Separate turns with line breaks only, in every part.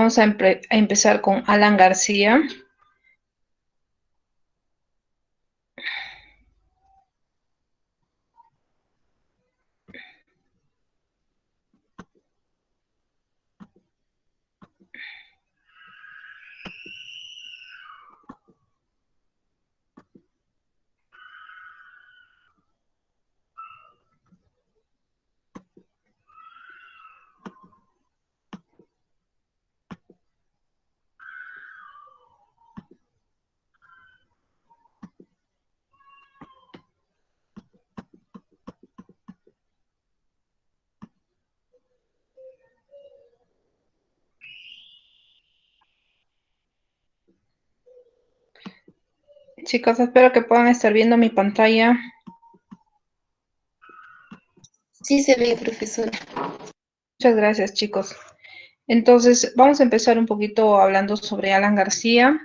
vamos a empezar con Alan García. Chicos, espero que puedan estar viendo mi pantalla.
Sí se ve, profesora.
Muchas gracias, chicos. Entonces, vamos a empezar un poquito hablando sobre Alan García.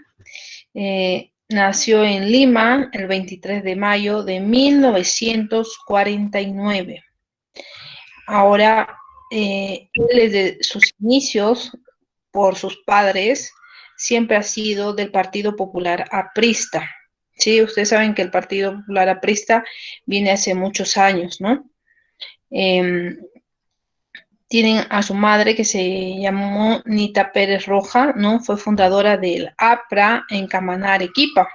Nació en Lima el 23 de mayo de 1949. Ahora, él desde sus inicios, por sus padres, siempre ha sido del Partido Popular Aprista. Sí, ustedes saben que el Partido Popular Aprista viene hace muchos años, ¿no? Eh, Tienen a su madre que se llamó Nita Pérez Roja, ¿no? Fue fundadora del APRA en Camaná, Arequipa.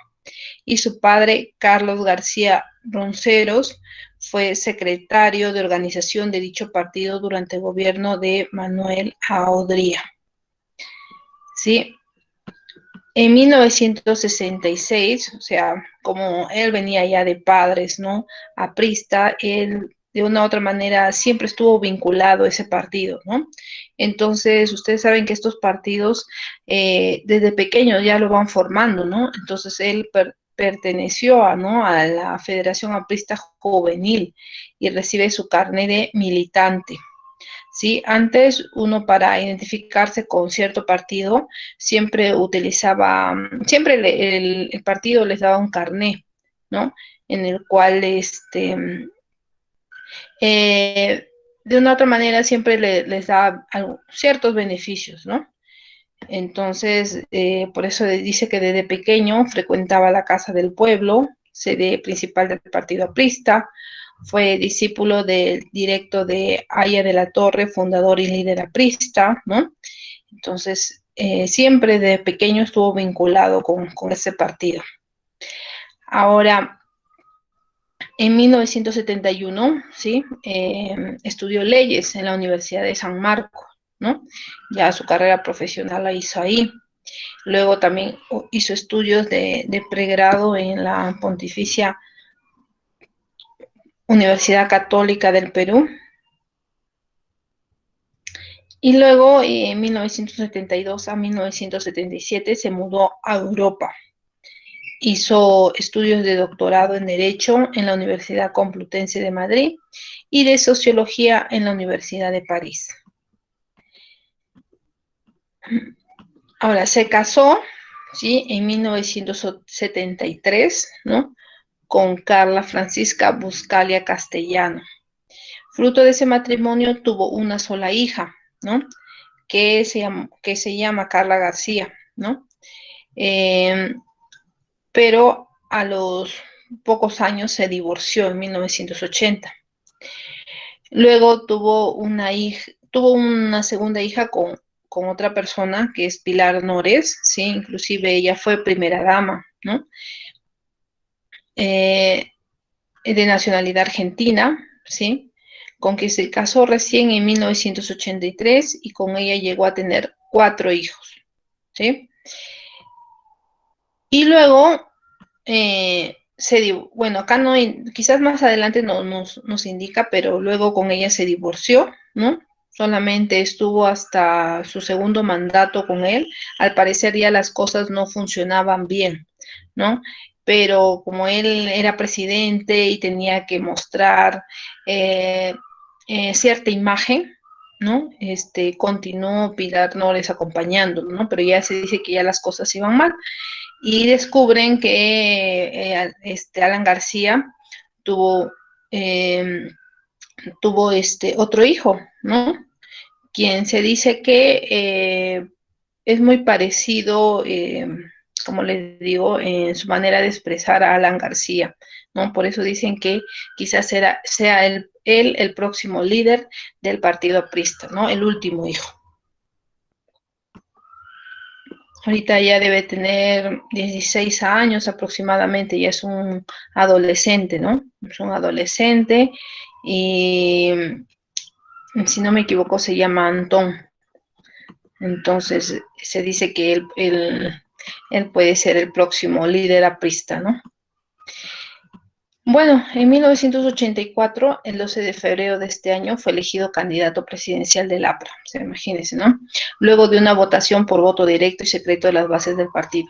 Y su padre, Carlos García Ronceros, fue secretario de organización de dicho partido durante el gobierno de Manuel Aodría. ¿Sí? En 1966, o sea, como él venía ya de padres, ¿no? Aprista, él de una u otra manera siempre estuvo vinculado a ese partido, ¿no? Entonces, ustedes saben que estos partidos desde pequeños ya lo van formando, ¿no? Entonces, él perteneció a, ¿no? a la Federación Aprista Juvenil y recibe su carnet de militante. ¿Sí? Antes uno para identificarse con cierto partido siempre utilizaba, siempre el partido les daba un carné, ¿no? En el cual eh, de una otra manera siempre les da ciertos beneficios, ¿no? Entonces, por eso dice que desde pequeño frecuentaba la Casa del Pueblo, sede principal del partido aprista. Fue discípulo del directo de Aya de la Torre, fundador y líder aprista, ¿no? Entonces, siempre de pequeño estuvo vinculado con ese partido. Ahora, en 1971, ¿sí? Estudió leyes en la Universidad de San Marcos, ¿no? Ya su carrera profesional la hizo ahí. Luego también hizo estudios de pregrado en la Pontificia Universidad Católica del Perú. Y luego, en 1972 a 1977, se mudó a Europa. Hizo estudios de doctorado en Derecho en la Universidad Complutense de Madrid y de Sociología en la Universidad de París. Ahora, se casó, ¿sí? En 1973, ¿no? Con Carla Francisca Buscalia Castellano. Fruto de ese matrimonio tuvo una sola hija, ¿no? Que se llama Carla García, ¿no? Pero a los pocos años se divorció en 1980. Luego tuvo una segunda hija con otra persona que es Pilar Nores, ¿sí? Inclusive ella fue primera dama, ¿no? De nacionalidad argentina, ¿sí? Con que se casó recién en 1983 y con ella llegó a tener 4 hijos, ¿sí? Y luego, bueno, acá no, quizás más adelante nos indica, pero luego con ella se divorció, ¿no? Solamente estuvo hasta su segundo mandato con él. Al parecer ya las cosas no funcionaban bien, ¿no? Pero como él era presidente y tenía que mostrar cierta imagen, ¿no? Continuó Pilar Nores acompañándolo, ¿no? Pero ya se dice que ya las cosas iban mal y descubren que Alan García tuvo, eh, tuvo otro hijo, ¿no? Quien se dice que es muy parecido, como les digo, en su manera de expresar a Alan García, ¿no? Por eso dicen que quizás sea él el próximo líder del partido aprista, ¿no? El último hijo. Ahorita ya debe tener 16 años aproximadamente, ya es un adolescente, ¿no? Es un adolescente y, si no me equivoco, se llama Antón. Entonces, se dice que él puede ser el próximo líder aprista, ¿no? Bueno, en 1984, el 12 de febrero de este año, fue elegido candidato presidencial del APRA, o sea, imagínense, ¿no? Luego de una votación por voto directo y secreto de las bases del partido.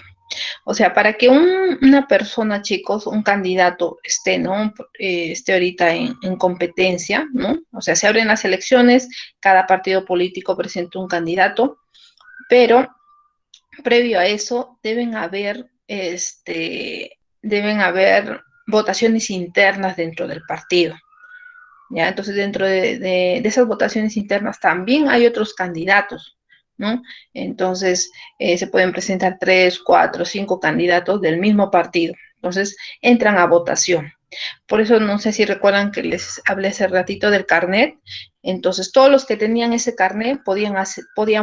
O sea, para que una persona, chicos, un candidato esté, ¿no? Esté ahorita en competencia, ¿no? O sea, se abren las elecciones, cada partido político presenta un candidato, pero previo a eso deben haber votaciones internas dentro del partido. ¿Ya? Entonces, dentro de esas votaciones internas también hay otros candidatos, ¿no? Entonces, se pueden presentar 3, 4, 5 candidatos del mismo partido. Entonces, entran a votación. Por eso, no sé si recuerdan que les hablé hace ratito del carnet. Entonces, todos los que tenían ese carnet podían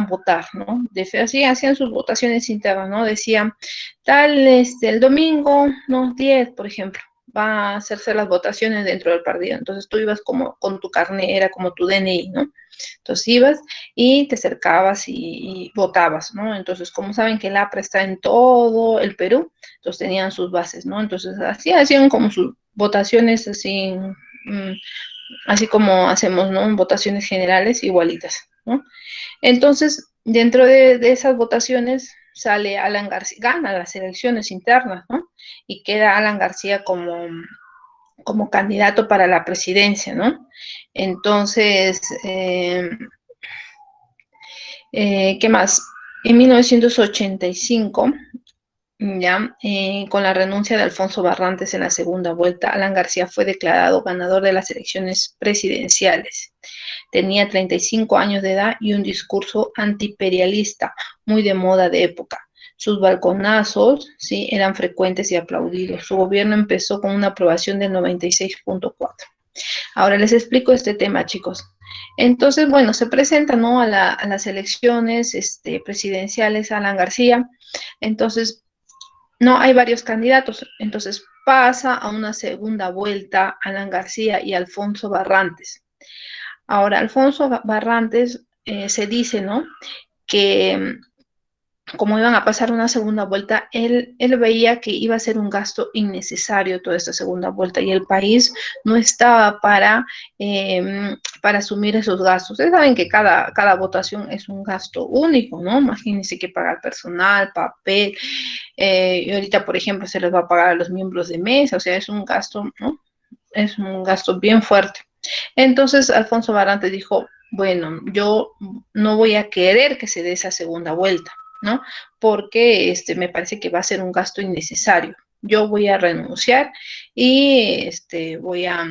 votar, ¿no? Así hacían sus votaciones internas, ¿no? Decían, tal, el domingo, ¿no? 10, por ejemplo, va a hacerse las votaciones dentro del partido. Entonces tú ibas como con tu carnet, era como tu DNI, ¿no? Entonces ibas y te acercabas y votabas, ¿no? Entonces, como saben que el APRA está en todo el Perú, entonces tenían sus bases, ¿no? Entonces así hacían como sus votaciones así, así como hacemos, ¿no? Votaciones generales igualitas, ¿no? Entonces, dentro de esas votaciones sale Alan García, gana las elecciones internas, ¿no? Y queda Alan García como candidato para la presidencia, ¿no? Entonces, ¿qué más? En 1985, ya, con la renuncia de Alfonso Barrantes en la segunda vuelta, Alan García fue declarado ganador de las elecciones presidenciales. Tenía 35 años de edad y un discurso antiimperialista muy de moda de época. Sus balconazos, sí, eran frecuentes y aplaudidos. Su gobierno empezó con una aprobación del 96.4. Ahora les explico este tema, chicos. Entonces, bueno, se presenta, ¿no? A las elecciones presidenciales Alan García. Entonces, no, hay varios candidatos. Entonces, pasa a una segunda vuelta Alan García y Alfonso Barrantes. Ahora, Alfonso Barrantes se dice, ¿no? Que como iban a pasar una segunda vuelta, él veía que iba a ser un gasto innecesario toda esta segunda vuelta y el país no estaba para asumir esos gastos. Ustedes saben que cada votación es un gasto único, ¿no? Imagínense que pagar personal, papel, y ahorita, por ejemplo, se les va a pagar a los miembros de mesa, o sea, es un gasto, ¿no? Es un gasto bien fuerte. Entonces, Alfonso Barrantes dijo, bueno, yo no voy a querer que se dé esa segunda vuelta, ¿no? Porque me parece que va a ser un gasto innecesario. Yo voy a renunciar y voy a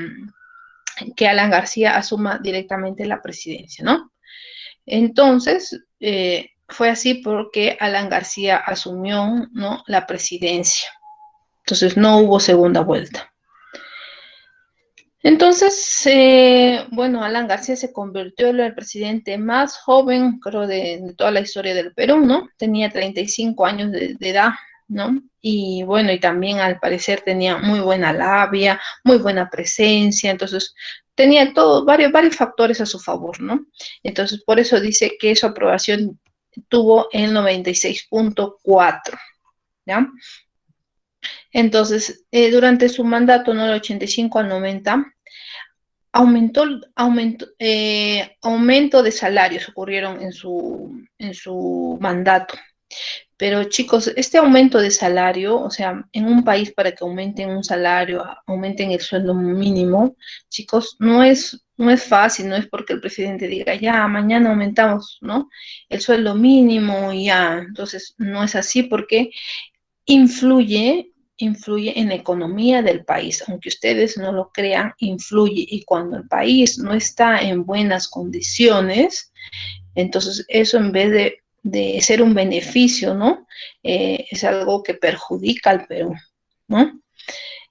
que Alan García asuma directamente la presidencia, ¿no? Entonces, fue así porque Alan García asumió, ¿no? La presidencia. Entonces, no hubo segunda vuelta. Entonces, bueno, Alan García se convirtió en el presidente más joven, creo, de toda la historia del Perú, ¿no? Tenía 35 años de edad, ¿no? Y bueno, y también al parecer tenía muy buena labia, muy buena presencia, entonces tenía todo, varios factores a su favor, ¿no? Entonces, por eso dice que su aprobación tuvo el 96.4, ¿ya? Entonces, durante su mandato, ¿no? Del 85 al 90, aumento de salarios ocurrieron en su mandato. Pero chicos, este aumento de salario, o sea, en un país para que aumenten un salario, aumenten el sueldo mínimo, chicos, no es fácil, no es porque el presidente diga, ya, mañana aumentamos, ¿no? El sueldo mínimo y ya. Entonces, no es así porque influye en la economía del país, aunque ustedes no lo crean, influye. Y cuando el país no está en buenas condiciones, entonces eso en vez de de ser un beneficio, ¿no? Es algo que perjudica al Perú, ¿no?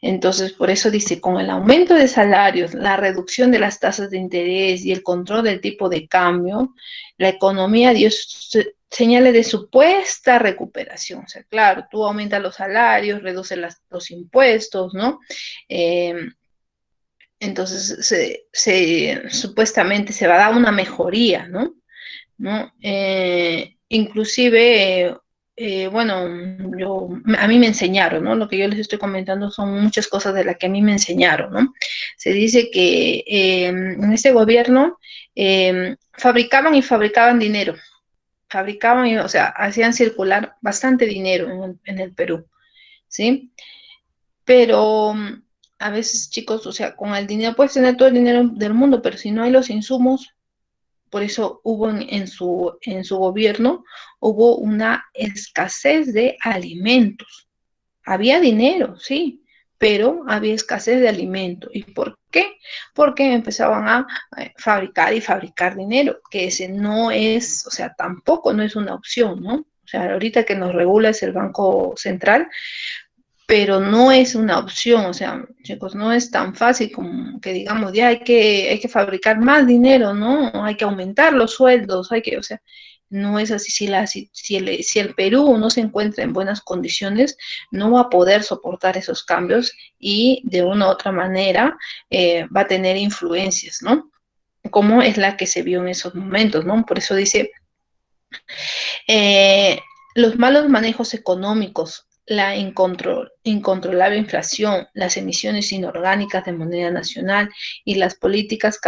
Entonces, por eso dice, con el aumento de salarios, la reducción de las tasas de interés y el control del tipo de cambio, la economía dio señales de supuesta recuperación. O sea, claro, tú aumentas los salarios, reduces los impuestos, ¿no? Eh, entonces, supuestamente se va a dar una mejoría, ¿no? ¿No? Inclusive, bueno, a mí me enseñaron, ¿no? Lo que yo les estoy comentando son muchas cosas de las que a mí me enseñaron, ¿no? Se dice que en este gobierno fabricaban y fabricaban dinero, fabricaban, o sea, hacían circular bastante dinero en el Perú, ¿sí? Pero a veces, chicos, o sea, con el dinero puedes tener todo el dinero del mundo, pero si no hay los insumos, por eso hubo en su gobierno, hubo una escasez de alimentos. Había dinero, sí, pero había escasez de alimentos. ¿Y por qué? Porque empezaban a fabricar y fabricar dinero, que ese no es, o sea, tampoco no es una opción, ¿no? O sea, ahorita que nos regula es el Banco Central, pero no es una opción, o sea, chicos, no es tan fácil como que digamos, ya hay que fabricar más dinero, ¿no? Hay que aumentar los sueldos, hay que, o sea, no es así. Si el Perú no se encuentra en buenas condiciones, no va a poder soportar esos cambios y de una u otra manera va a tener influencias, ¿no? Como es la que se vio en esos momentos, ¿no? Por eso dice, eh, los malos manejos económicos, la incontrolable inflación, las emisiones inorgánicas de moneda nacional y las políticas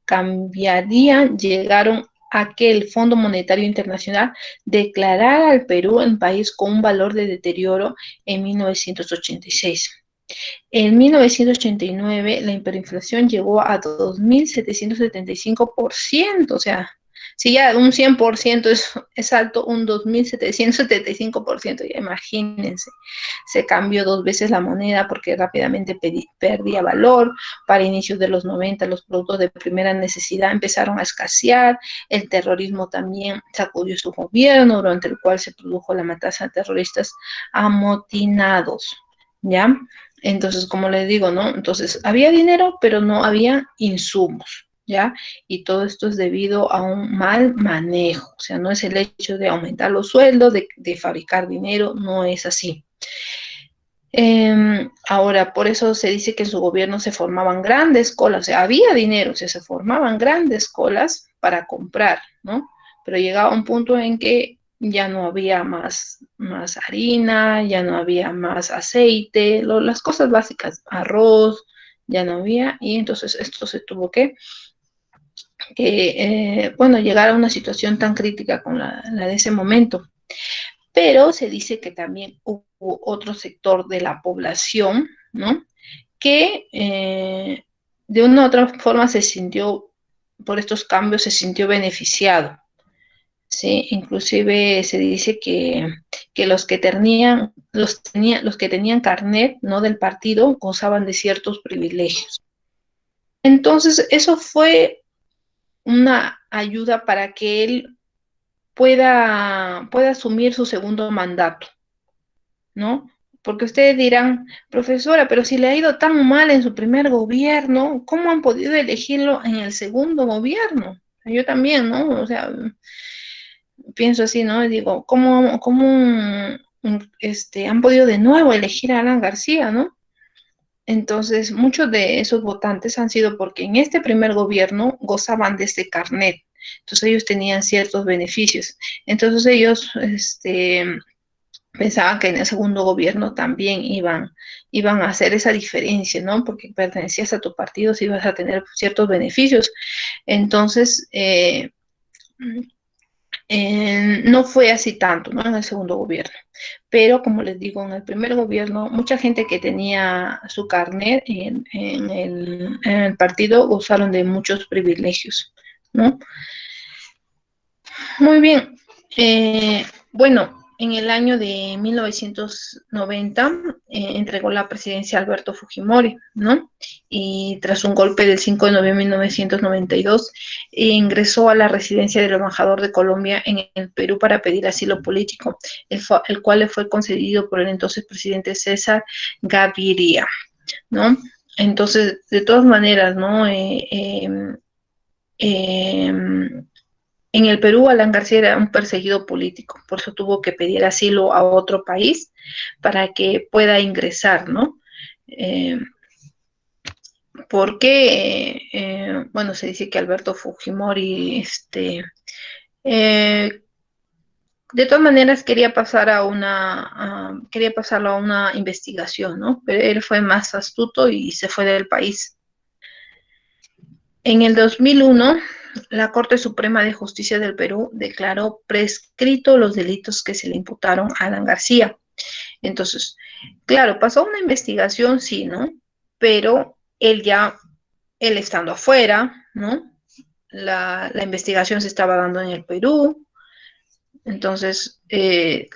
cambiarían, llegaron a que el Fondo Monetario Internacional declarara al Perú un país con un valor de deterioro en 1986. En 1989 la hiperinflación llegó a 2.775%, o sea, si ya un 100% es alto, un 2.775%, ya imagínense, se cambió dos veces la moneda porque rápidamente perdía valor. Para inicios de los 90 los productos de primera necesidad empezaron a escasear, el terrorismo también sacudió su gobierno, durante el cual se produjo la matanza de terroristas amotinados, ¿ya? Entonces, como les digo, ¿no? Entonces, había dinero, pero no había insumos, ¿ya? Y todo esto es debido a un mal manejo, o sea, no es el hecho de aumentar los sueldos, de fabricar dinero, no es así. Ahora, por eso se dice que en su gobierno se formaban grandes colas, o sea, había dinero, o sea, se formaban grandes colas para comprar, ¿no? Pero llegaba un punto en que ya no había más harina, ya no había más aceite, las cosas básicas, arroz, ya no había, y entonces esto se tuvo bueno, llegar a una situación tan crítica con la de ese momento. Pero se dice que también hubo otro sector de la población, ¿no? Que de una u otra forma se sintió, por estos cambios, se sintió beneficiado, ¿sí? Inclusive se dice que los que tenían carnet, ¿no? Del partido gozaban de ciertos privilegios. Entonces, eso fue una ayuda para que él pueda asumir su segundo mandato, ¿no? Porque ustedes dirán, profesora, pero si le ha ido tan mal en su primer gobierno, ¿cómo han podido elegirlo en el segundo gobierno? Yo también, ¿no? O sea, pienso así, ¿no? Y digo, han podido de nuevo elegir a Alan García, ¿no? Entonces, muchos de esos votantes han sido porque en este primer gobierno gozaban de este carnet. Entonces, ellos tenían ciertos beneficios. Entonces, ellos, pensaban que en el segundo gobierno también iban a hacer esa diferencia, ¿no? Porque pertenecías a tu partido, si ibas a tener ciertos beneficios. Entonces, no fue así tanto, ¿no? En el segundo gobierno. Pero, como les digo, en el primer gobierno, mucha gente que tenía su carnet en el partido gozaron de muchos privilegios, ¿no? Muy bien. Bueno, en el año de 1990 entregó la presidencia a Alberto Fujimori, ¿no? Y tras un golpe del 5 de noviembre de 1992, ingresó a la residencia del embajador de Colombia en el Perú para pedir asilo político, el cual le fue concedido por el entonces presidente César Gaviria, ¿no? Entonces, de todas maneras, ¿no? En el Perú, Alan García era un perseguido político, por eso tuvo que pedir asilo a otro país para que pueda ingresar, ¿no? Eh, porque, bueno, se dice que Alberto Fujimori, eh, de todas maneras quería pasarlo a una investigación, ¿no? Pero él fue más astuto y se fue del país. En el 2001, la Corte Suprema de Justicia del Perú declaró prescrito los delitos que se le imputaron a Alan García. Entonces, claro, pasó una investigación, sí, ¿no? Pero él estando afuera, ¿no? La investigación se estaba dando en el Perú. Entonces,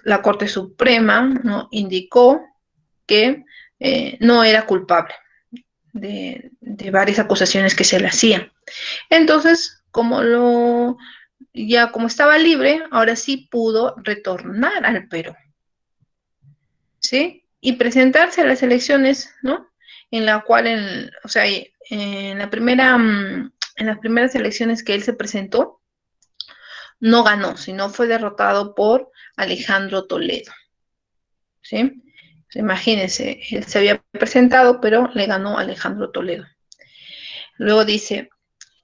la Corte Suprema, ¿no? Indicó que no era culpable de varias acusaciones que se le hacían. Entonces, como estaba libre, ahora sí pudo retornar al Perú, ¿sí? Y presentarse a las elecciones, ¿no? En la cual, o sea, en en las primeras elecciones que él se presentó, no ganó, sino fue derrotado por Alejandro Toledo, ¿sí? Imagínense, él se había presentado, pero le ganó Alejandro Toledo. Luego dice,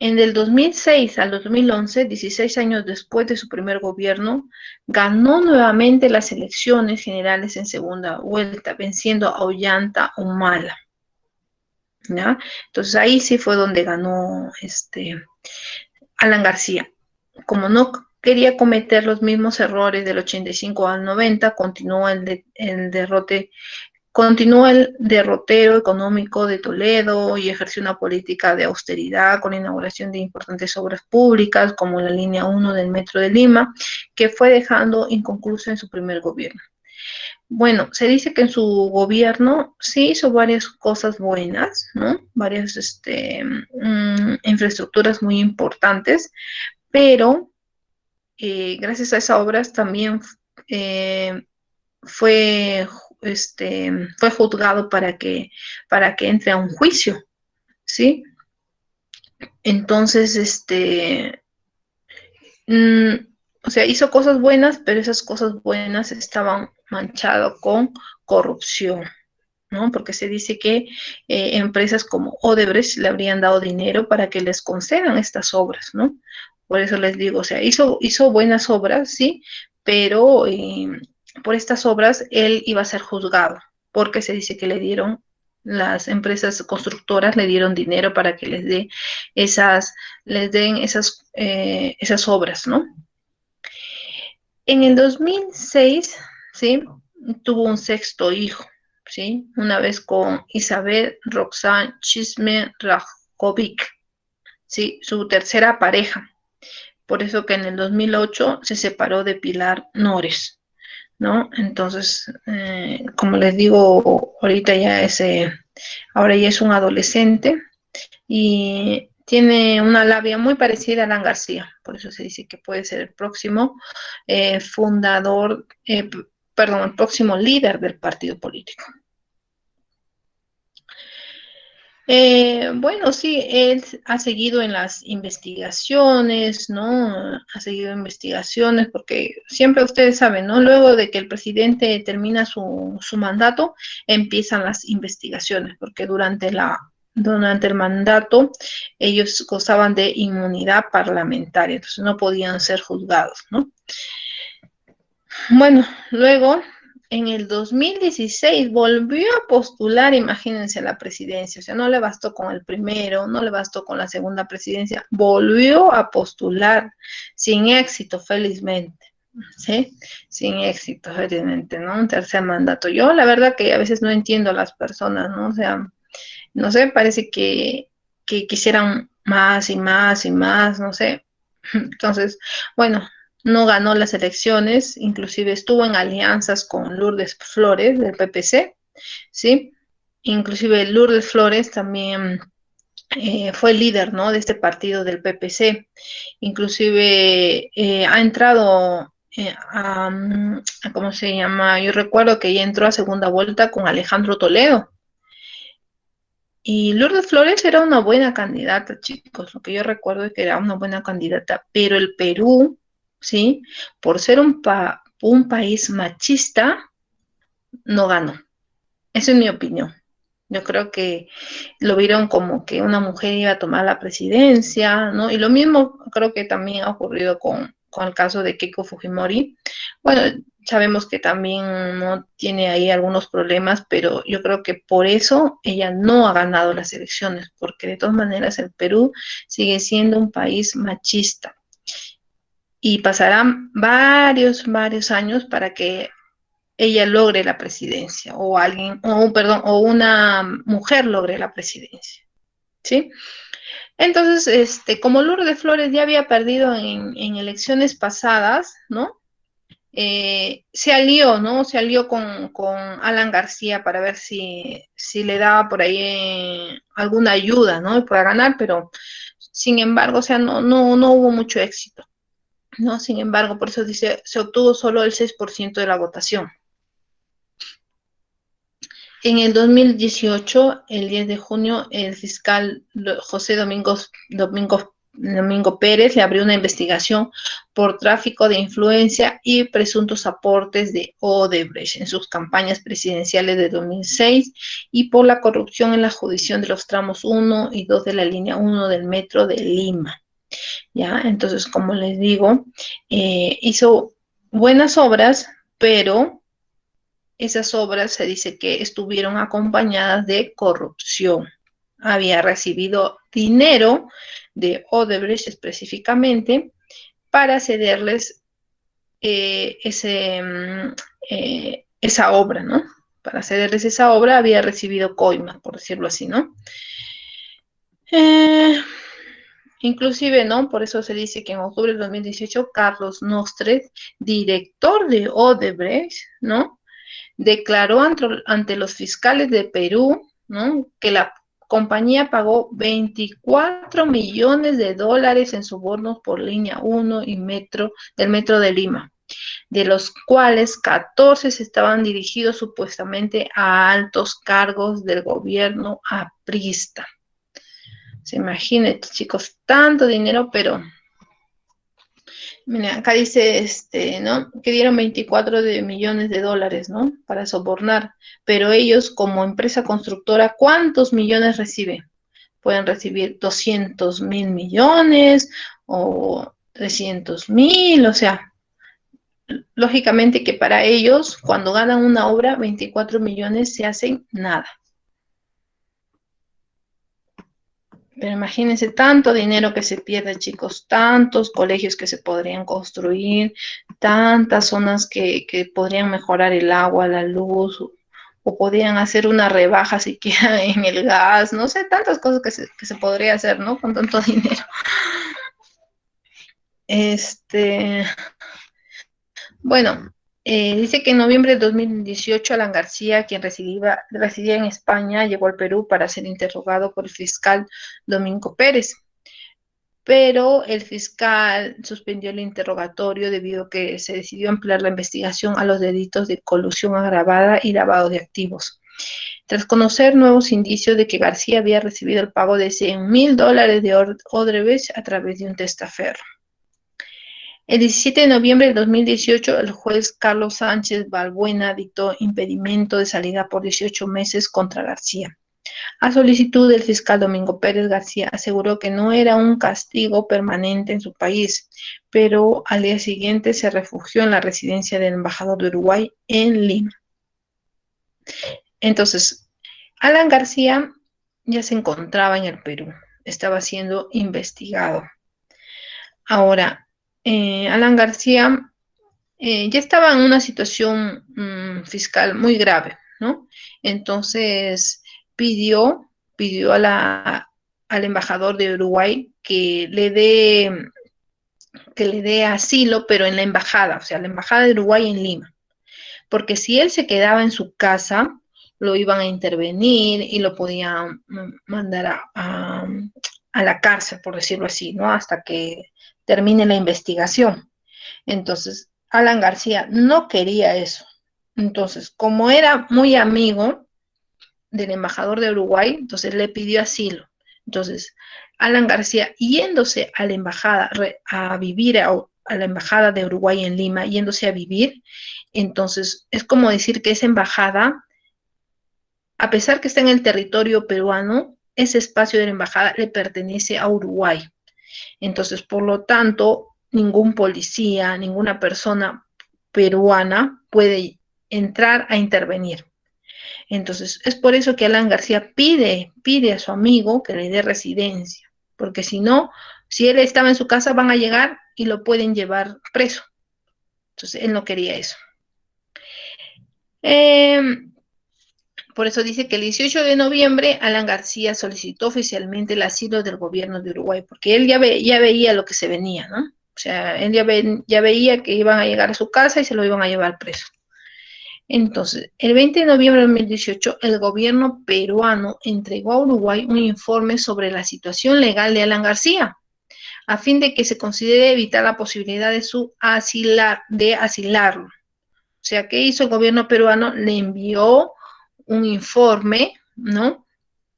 en el 2006 al 2011, 16 años después de su primer gobierno, ganó nuevamente las elecciones generales en segunda vuelta, venciendo a Ollanta Humala, ¿ya? Entonces ahí sí fue donde ganó Alan García. Como no quería cometer los mismos errores del 85 al 90, continuó el derrotero económico de Toledo y ejerció una política de austeridad con la inauguración de importantes obras públicas como la línea 1 del Metro de Lima, que fue dejando inconclusa en su primer gobierno. Bueno, se dice que en su gobierno sí hizo varias cosas buenas, ¿no? Varias infraestructuras muy importantes, pero gracias a esas obras también eh, fue, fue juzgado para que entre a un juicio, ¿sí? Entonces, mm, o sea, hizo cosas buenas, pero esas cosas buenas estaban manchadas con corrupción, ¿no? Porque se dice que empresas como Odebrecht le habrían dado dinero para que les concedan estas obras, ¿no? Por eso les digo, o sea, hizo buenas obras, sí, pero por estas obras él iba a ser juzgado, porque se dice que las empresas constructoras le dieron dinero para que les den esas obras, ¿no? En el 2006, ¿sí? Tuvo un sexto hijo, ¿sí? Una vez con Isabel Roxanne Chisme Rajovic, ¿sí? Su tercera pareja. Por eso que en el 2008 se separó de Pilar Nores, ¿no? Entonces, como les digo, ahora ya es un adolescente y tiene una labia muy parecida a Alan García, por eso se dice que puede ser el próximo fundador, perdón, el próximo líder del partido político. Bueno, sí, él ha seguido en las investigaciones, ¿no? Ha seguido investigaciones porque siempre ustedes saben, ¿no? Luego de que el presidente termina su mandato, empiezan las investigaciones, porque durante el mandato ellos gozaban de inmunidad parlamentaria, entonces no podían ser juzgados, ¿no? Bueno, luego en el 2016 volvió a postular, imagínense, la presidencia, o sea, no le bastó con el primero, no le bastó con la segunda presidencia, volvió a postular sin éxito, felizmente, ¿sí? Sin éxito, felizmente, ¿no? Un tercer mandato. Yo la verdad que a veces no entiendo a las personas, ¿no? O sea, no sé, parece que quisieran más y más y más, no sé. Entonces, bueno, no ganó las elecciones, inclusive estuvo en alianzas con Lourdes Flores del PPC, ¿sí? Inclusive Lourdes Flores también fue líder, ¿no?, de este partido del PPC. Inclusive ha entrado ¿cómo se llama? Yo recuerdo que ella entró a segunda vuelta con Alejandro Toledo. Y Lourdes Flores era una buena candidata, chicos. Lo que yo recuerdo es que era una buena candidata, pero el Perú, ¿sí?, por ser un país machista, no ganó. Esa es mi opinión. Yo creo que lo vieron como que una mujer iba a tomar la presidencia, ¿no? Y lo mismo creo que también ha ocurrido con el caso de Keiko Fujimori. Bueno, sabemos que también no tiene ahí algunos problemas, pero yo creo que por eso ella no ha ganado las elecciones, porque de todas maneras el Perú sigue siendo un país machista. Y pasarán varios años para que ella logre la presidencia, o alguien, o perdón, o una mujer logre la presidencia, ¿sí? Entonces, como Lourdes Flores ya había perdido en elecciones pasadas, ¿no? Se alió, ¿no? Se alió con Alan García para ver si le daba por ahí alguna ayuda, ¿no?, para ganar, pero sin embargo, o sea, no hubo mucho éxito, ¿no? Sin embargo, por eso dice, se obtuvo solo el 6% de la votación. En el 2018, el 10 de junio, el fiscal José Domingo Pérez le abrió una investigación por tráfico de influencia y presuntos aportes de Odebrecht en sus campañas presidenciales de 2006 y por la corrupción en la jurisdicción de los tramos 1 y 2 de la línea 1 del metro de Lima. ¿Ya? Entonces, como les digo, hizo buenas obras, pero esas obras se dice que estuvieron acompañadas de corrupción. Había recibido dinero de Odebrecht específicamente para cederles esa obra, ¿no? Para cederles esa obra había recibido coimas, por decirlo así, ¿no? Inclusive, ¿no? Por eso se dice que en octubre de 2018, Carlos Nostret, director de Odebrecht, ¿no?, declaró ante los fiscales de Perú, ¿no?, que la compañía pagó 24 millones de dólares en sobornos por línea 1 y del metro de Lima, de los cuales 14 estaban dirigidos supuestamente a altos cargos del gobierno aprista. Se imaginen, chicos, tanto dinero, pero mira, acá dice, ¿no?, que dieron 24 millones de dólares, ¿no?, para sobornar, pero ellos como empresa constructora, ¿cuántos millones reciben? Pueden recibir 200.000 millones o 300.000, o sea, lógicamente que para ellos, cuando ganan una obra, 24 millones se hacen nada. Pero imagínense tanto dinero que se pierde, chicos, tantos colegios que se podrían construir, tantas zonas que podrían mejorar el agua, la luz, o podrían hacer una rebaja siquiera en el gas, no sé, tantas cosas que se podría hacer, ¿no?, con tanto dinero. Bueno, dice que en noviembre de 2018, Alan García, quien residía en España, llegó al Perú para ser interrogado por el fiscal Domingo Pérez. Pero el fiscal suspendió el interrogatorio debido a que se decidió ampliar la investigación a los delitos de colusión agravada y lavado de activos. Tras conocer nuevos indicios de que García había recibido el pago de $100.000 de Odebrecht a través de un testaferro. El 17 de noviembre de 2018, el juez Carlos Sánchez Balbuena dictó impedimento de salida por 18 meses contra García. A solicitud del fiscal Domingo Pérez, García aseguró que no era un castigo permanente en su país, pero al día siguiente se refugió en la residencia del embajador de Uruguay en Lima. Entonces, Alan García ya se encontraba en el Perú, estaba siendo investigado. Ahora, Alan García ya estaba en una situación fiscal muy grave, ¿no? Entonces pidió al embajador de Uruguay que le dé que le dé asilo, pero en la embajada, o sea, la embajada de Uruguay en Lima. Porque si él se quedaba en su casa, lo iban a intervenir y lo podían mandar a la cárcel, por decirlo así, ¿no? Hasta que termine la investigación. Entonces, Alan García no quería eso. Entonces, como era muy amigo del embajador de Uruguay, entonces le pidió asilo. Entonces, Alan García, yéndose a la embajada, a vivir a la embajada de Uruguay en Lima, yéndose a vivir, entonces es como decir que esa embajada, a pesar que está en el territorio peruano, ese espacio de la embajada le pertenece a Uruguay. Entonces, por lo tanto, ningún policía, ninguna persona peruana puede entrar a intervenir. Entonces, es por eso que Alan García pide a su amigo que le dé residencia, porque si no, si él estaba en su casa, van a llegar y lo pueden llevar preso. Entonces, él no quería eso. Por eso dice que el 18 de noviembre Alan García solicitó oficialmente el asilo del gobierno de Uruguay, porque él ya veía lo que se venía, ¿no? O sea, él ya veía que iban a llegar a su casa y se lo iban a llevar preso. Entonces, el 20 de noviembre de 2018, el gobierno peruano entregó a Uruguay un informe sobre la situación legal de Alan García, a fin de que se considere evitar la posibilidad de asilarlo. O sea, ¿qué hizo el gobierno peruano? Le envió un informe, ¿no?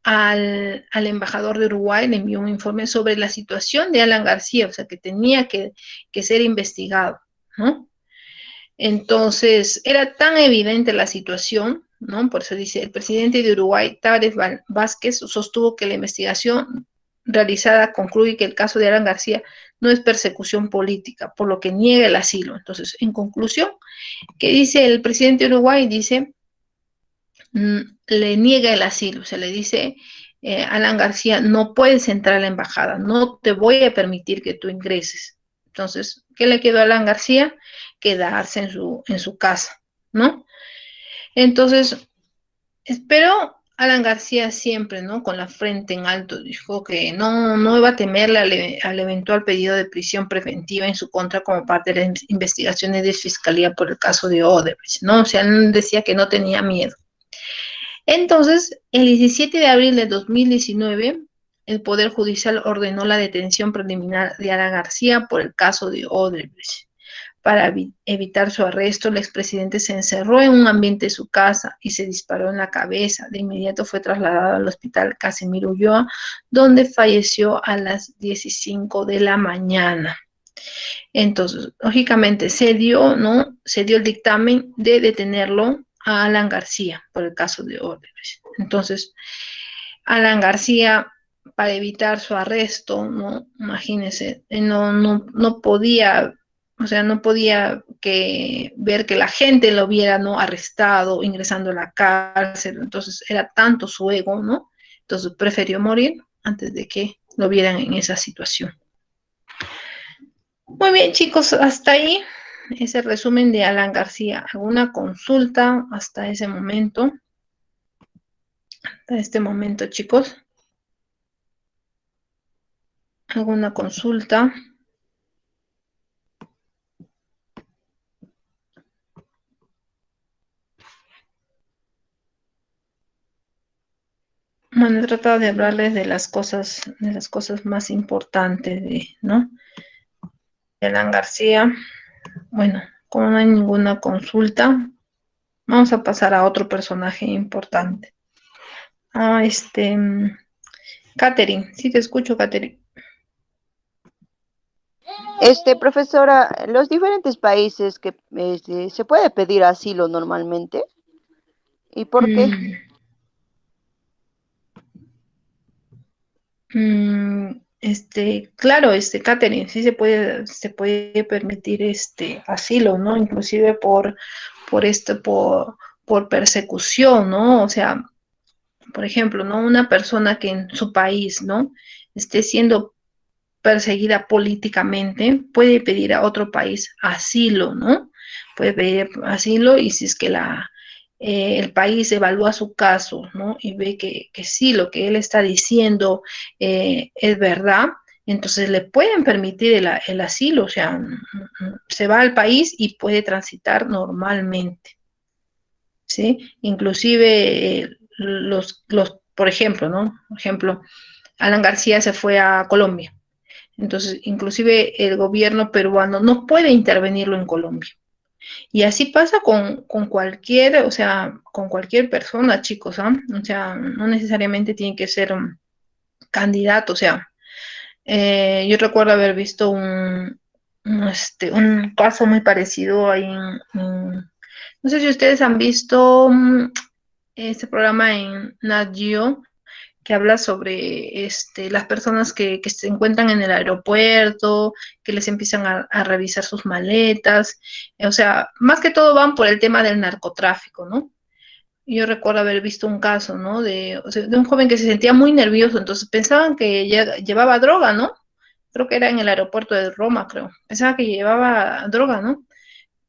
Al embajador de Uruguay, le envió un informe sobre la situación de Alan García, o sea, que tenía que ser investigado, ¿no? Entonces, era tan evidente la situación, ¿no? Por eso dice, el presidente de Uruguay, Tabaré Vázquez, sostuvo que la investigación realizada concluye que el caso de Alan García no es persecución política, por lo que niega el asilo. Entonces, en conclusión, ¿qué dice el presidente de Uruguay? Dice, le niega el asilo, se le dice, Alan García, no puedes entrar a la embajada, no te voy a permitir que tú ingreses. Entonces, ¿qué le quedó a Alan García? Quedarse en su casa, ¿no? Entonces, espero Alan García siempre, ¿no? Con la frente en alto, dijo que no iba a temerle al eventual pedido de prisión preventiva en su contra como parte de las investigaciones de fiscalía por el caso de Odebrecht, ¿no? O sea, él decía que no tenía miedo. Entonces, el 17 de abril de 2019, el Poder Judicial ordenó la detención preliminar de Alan García por el caso de Odebrecht. Para evitar su arresto, el expresidente se encerró en un ambiente de su casa y se disparó en la cabeza. De inmediato fue trasladado al hospital Casimiro Ulloa, donde falleció a las 15 de la mañana. Entonces, lógicamente, ¿no? Se dio el dictamen de detenerlo a Alan García por el caso de Odebrecht. Entonces, Alan García, para evitar su arresto, ¿no? Imagínense, no podía, o sea, no podía ver que la gente lo viera, ¿no? Arrestado, ingresando a la cárcel. Entonces, era tanto su ego, ¿no? Entonces, prefirió morir antes de que lo vieran en esa situación. Muy bien, chicos, hasta ahí ese resumen de Alan García. ¿Alguna consulta hasta ese momento? Hasta este momento, chicos. ¿Alguna consulta? Bueno, he tratado de hablarles de las cosas más importantes ¿no? De Alan García. Bueno, como no hay ninguna consulta, vamos a pasar a otro personaje importante. Catherine, sí te escucho, Catherine.
Profesora, los diferentes países que se puede pedir asilo normalmente. ¿Y por qué?
Claro, Catherine, sí se puede permitir asilo, ¿no? Inclusive por persecución, ¿no? O sea, por ejemplo, ¿no? Una persona que en su país, ¿no? Esté siendo perseguida políticamente, puede pedir a otro país asilo, ¿no? Puede pedir asilo y si es que el país evalúa su caso, ¿no? Y ve que sí, lo que él está diciendo es verdad, entonces le pueden permitir el asilo, o sea, se va al país y puede transitar normalmente, ¿sí? Inclusive por ejemplo, ¿no? Por ejemplo, Alan García se fue a Colombia, entonces inclusive el gobierno peruano no puede intervenirlo en Colombia. Y así pasa con cualquier, o sea, con cualquier persona, chicos, ¿ah? O sea, no necesariamente tiene que ser un candidato, o sea, yo recuerdo haber visto un caso muy parecido ahí no sé si ustedes han visto este programa en Nat Geo que habla sobre las personas que se encuentran en el aeropuerto, que les empiezan a revisar sus maletas, o sea, más que todo van por el tema del narcotráfico, ¿no? Yo recuerdo haber visto un caso, ¿no? O sea, de un joven que se sentía muy nervioso, entonces pensaban que llevaba droga, ¿no? Creo que era en el aeropuerto de Roma, creo. Pensaba que llevaba droga, ¿no?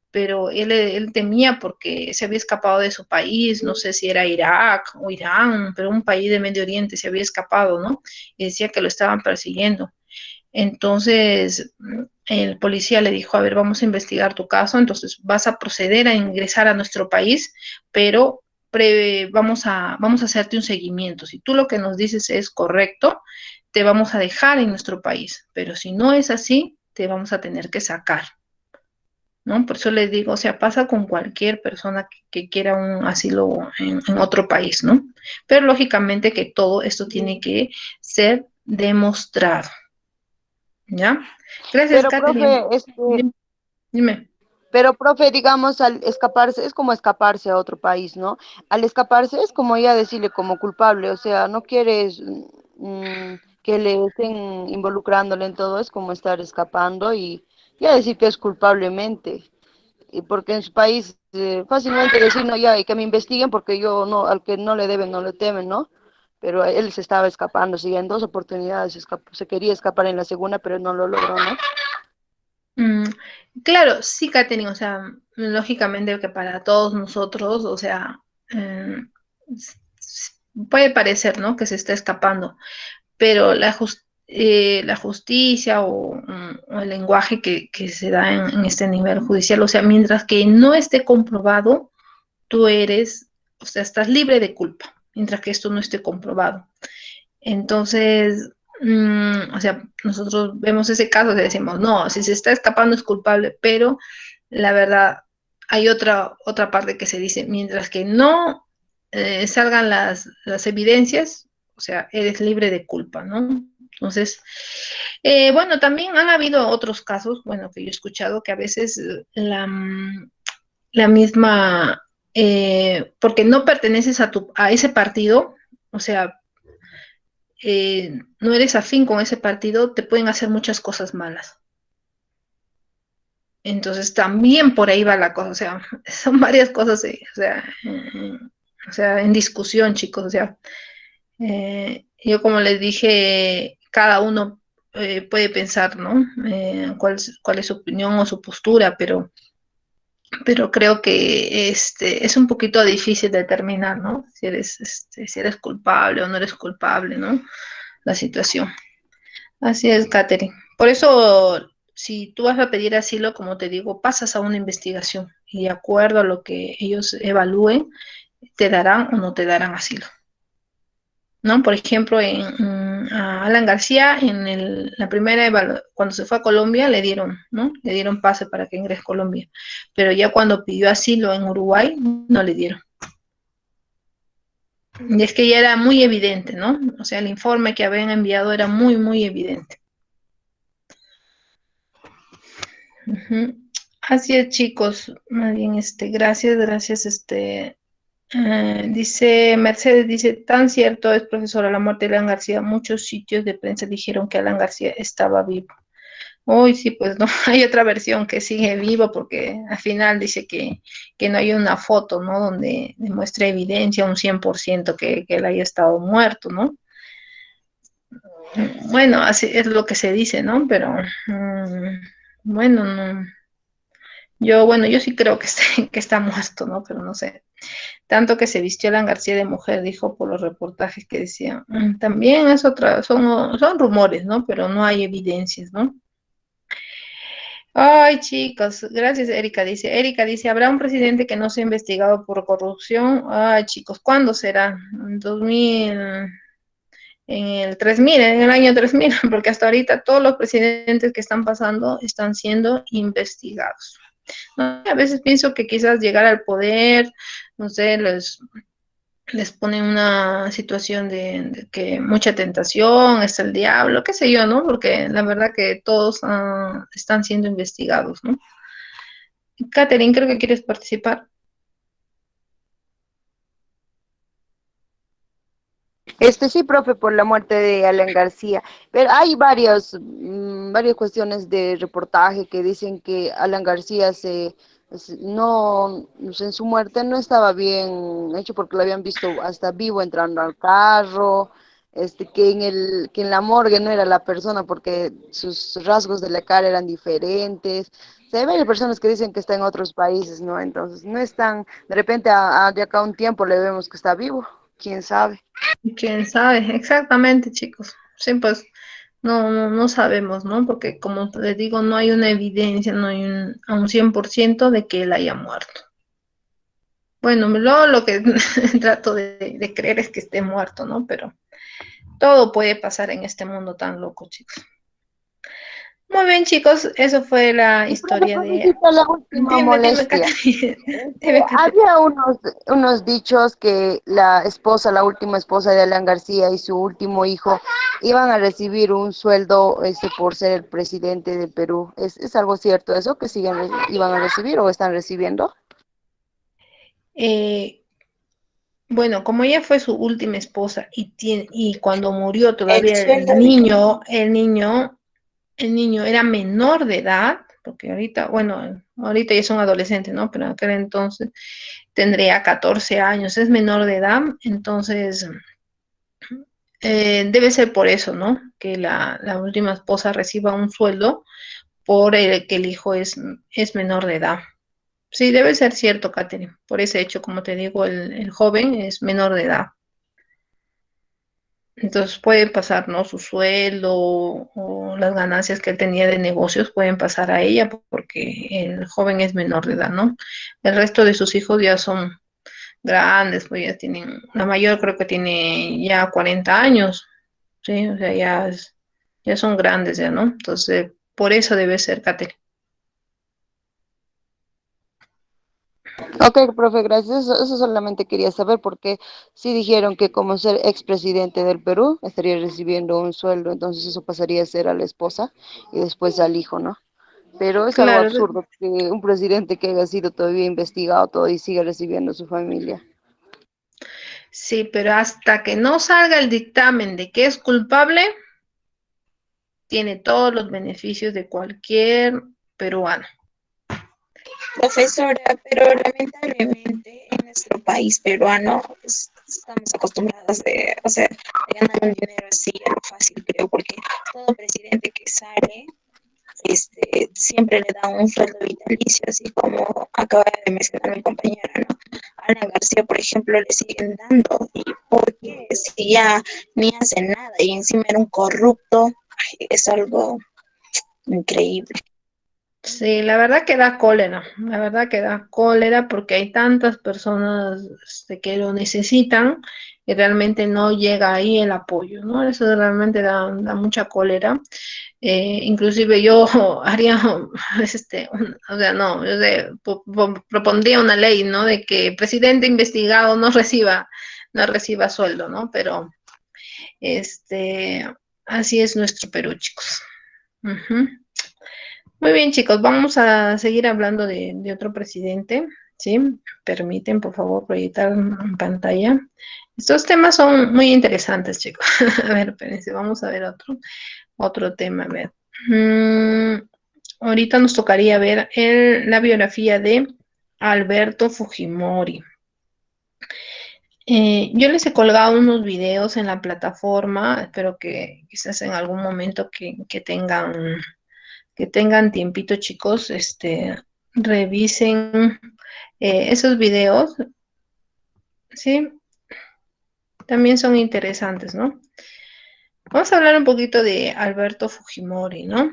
Pero él temía porque se había escapado de su país, no sé si era Irak o Irán, pero un país de Medio Oriente se había escapado, ¿no? Y decía que lo estaban persiguiendo. Entonces, el policía le dijo, a ver, vamos a investigar tu caso, entonces vas a proceder a ingresar a nuestro país, pero vamos a hacerte un seguimiento. Si tú lo que nos dices es correcto, te vamos a dejar en nuestro país, pero si no es así, te vamos a tener que sacar. ¿No? Por eso les digo, o sea, pasa con cualquier persona que quiera un asilo en otro país, ¿no? Pero lógicamente que todo esto tiene que ser demostrado, ¿ya? Gracias,
Pero,
Catherine.
profe,
Dime.
pero, profe, digamos, al escaparse, es como escaparse a otro país, ¿no? Al escaparse es como ya decirle como culpable, o sea, no quieres que le estén involucrándole en todo, es como estar escapando y ya decir que es culpablemente. Y porque en su país fácilmente decir, no, ya, y que me investiguen porque yo no, al que no le deben, no le temen, ¿no? Pero él se estaba escapando, sí, en dos oportunidades se quería escapar en la segunda, pero no lo logró, ¿no?
Mm, claro, sí, Katherine, o sea, lógicamente que para todos nosotros, o sea, eh, puede parecer, ¿no? Que se está escapando, pero la justicia o el lenguaje que se da en este nivel judicial, o sea, mientras que no esté comprobado, tú eres, o sea, estás libre de culpa, mientras que esto no esté comprobado. Entonces, o sea, nosotros vemos ese caso y decimos, no, si se está escapando es culpable, pero la verdad, hay otra parte que se dice, mientras que no salgan las evidencias, o sea, eres libre de culpa, ¿no? Entonces, bueno, también han habido otros casos, bueno, que yo he escuchado que a veces la misma, porque no perteneces a ese partido, o sea, no eres afín con ese partido, te pueden hacer muchas cosas malas. Entonces también por ahí va la cosa, o sea, son varias cosas, o sea, en discusión, chicos, o sea, yo como les dije, cada uno puede pensar, ¿no? Cuál es su opinión o su postura, pero creo que es un poquito difícil determinar, ¿no? Si eres culpable o no eres culpable, ¿no? La situación. Así es, Katherine. Por eso, si tú vas a pedir asilo, como te digo, pasas a una investigación y de acuerdo a lo que ellos evalúen, te darán o no te darán asilo. ¿No? Por ejemplo, a Alan García, la primera cuando se fue a Colombia, le dieron, ¿no? Le dieron pase para que ingrese a Colombia. Pero ya cuando pidió asilo en Uruguay, no le dieron. Y es que ya era muy evidente, ¿no? O sea, el informe que habían enviado era muy, muy evidente. Ujú. Así es, chicos. Más bien, gracias, dice Mercedes, dice, tan cierto es, profesora, la muerte de Alan García. Muchos sitios de prensa dijeron que Alan García estaba vivo. Hoy sí, pues no, hay otra versión que sigue vivo porque al final dice que no hay una foto, ¿no? Donde demuestre evidencia un 100% que él haya estado muerto, ¿no? Bueno, así es lo que se dice, ¿no? Pero bueno, no. Bueno, yo sí creo que, que está muerto, ¿no? Pero no sé. Tanto que se vistió Alan García de mujer, dijo por los reportajes que decían. También es otra, son rumores, ¿no? Pero no hay evidencias, ¿no? Ay, chicos, gracias, Erika dice. Erika dice, ¿habrá un presidente que no sea investigado por corrupción? Ay, chicos, ¿cuándo será? En 2000, en el 3000, en el año 3000, porque hasta ahorita todos los presidentes que están pasando están siendo investigados. ¿No? A veces pienso que quizás llegar al poder, no sé, les pone una situación de que mucha tentación, es el diablo, qué sé yo, ¿no? Porque la verdad que todos están siendo investigados, ¿no? Catherine, creo que quieres participar.
Sí, profe, por la muerte de Alan García. Pero hay varias cuestiones de reportaje que dicen que Alan García no, en su muerte no estaba bien hecho porque lo habían visto hasta vivo entrando al carro, que en la morgue no era la persona porque sus rasgos de la cara eran diferentes. O sea, hay varias personas que dicen que está en otros países, ¿no? Entonces, no están, de repente de acá a un tiempo le vemos que está vivo, quién sabe.
¿Quién sabe? Exactamente, chicos. Sí, pues no sabemos, ¿no? Porque como les digo, no hay una evidencia, no hay a un 100% de que él haya muerto. Bueno, lo que trato de creer es que esté muerto, ¿no? Pero todo puede pasar en este mundo tan loco, chicos. Muy bien, chicos, eso fue la
Y profe,
historia de...
profesita, la última
Dime,
molestia.
Caterina. Dime, Caterina.
Había unos dichos que la última esposa de Alan García y su último hijo iban a recibir un sueldo por ser el presidente de Perú. ¿Es algo cierto eso que iban a recibir o están recibiendo?
Eh, bueno, como ella fue su última esposa y cuando murió
El
todavía
sueldo,
el niño era menor de edad, porque ahorita, bueno, ahorita ya son adolescentes, ¿no? Pero en aquel entonces tendría 14 años, es menor de edad, entonces debe ser por eso, ¿no? Que la última esposa reciba un sueldo por el que el hijo es menor de edad. Sí, debe ser cierto, Catherine. Por ese hecho, como te digo, el joven es menor de edad. Entonces puede pasar, ¿no? Su sueldo o las ganancias que él tenía de negocios pueden pasar a ella porque el joven es menor de edad, ¿no? El resto de sus hijos ya son grandes, pues ya tienen, la mayor creo que tiene ya 40 años, ¿sí? O sea, ya son grandes ya, ¿no? Entonces, por eso debe ser, Catherine.
Ok, profe, gracias. Eso solamente quería saber porque sí dijeron que como ser expresidente del Perú estaría recibiendo un sueldo, entonces eso pasaría a ser a la esposa y después al hijo, ¿no? Pero es algo
Claro,
absurdo que un presidente que haya sido todavía investigado todo y siga recibiendo su familia.
sí, pero hasta que no salga el dictamen de que es culpable, tiene todos los beneficios de cualquier peruano.
profesora, pero lamentablemente en nuestro país peruano estamos acostumbrados o sea, a ganar un dinero así a lo fácil, creo, porque todo presidente que sale, siempre le da un sueldo vitalicio, así como acaba de mencionar mi compañera, ¿no? A Ana García, por ejemplo, le siguen dando. ¿Y por qué? Si ya ni hace nada y encima era un corrupto, ay, es algo increíble.
Sí, la verdad que da cólera, la verdad que da cólera porque hay tantas personas que lo necesitan y realmente no llega ahí el apoyo, ¿no? Eso realmente da mucha cólera. Inclusive yo haría, o sea, no, propondría una ley, ¿no? De que el presidente investigado no reciba sueldo, ¿no? Pero, este, así es nuestro Perú, chicos. Ujú. Muy bien, chicos, vamos a seguir hablando de otro presidente, ¿sí? Permiten, por favor, proyectar en pantalla. Estos temas son muy interesantes, chicos. A ver, espérense, vamos a ver otro tema. A ver. Ahorita nos tocaría ver la biografía de Alberto Fujimori. Yo les he colgado unos videos en la plataforma, espero que quizás en algún momento que tengan tiempito, chicos, revisen esos videos, ¿sí? También son interesantes, ¿no? Vamos a hablar un poquito de Alberto Fujimori, ¿no?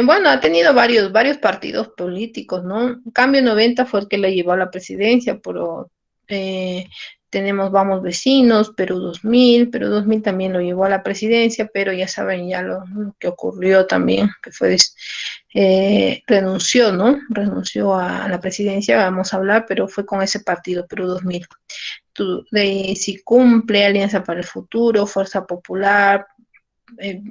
Bueno, ha tenido varios partidos políticos, ¿no? Cambio 90 fue el que le llevó a la presidencia, pero eh, tenemos Vamos Vecinos, Perú 2000 también lo llevó a la presidencia, pero ya saben ya lo que ocurrió también, que fue, renunció, ¿no? Renunció a la presidencia, vamos a hablar, pero fue con ese partido, Perú 2000. De si cumple Alianza para el Futuro, Fuerza Popular,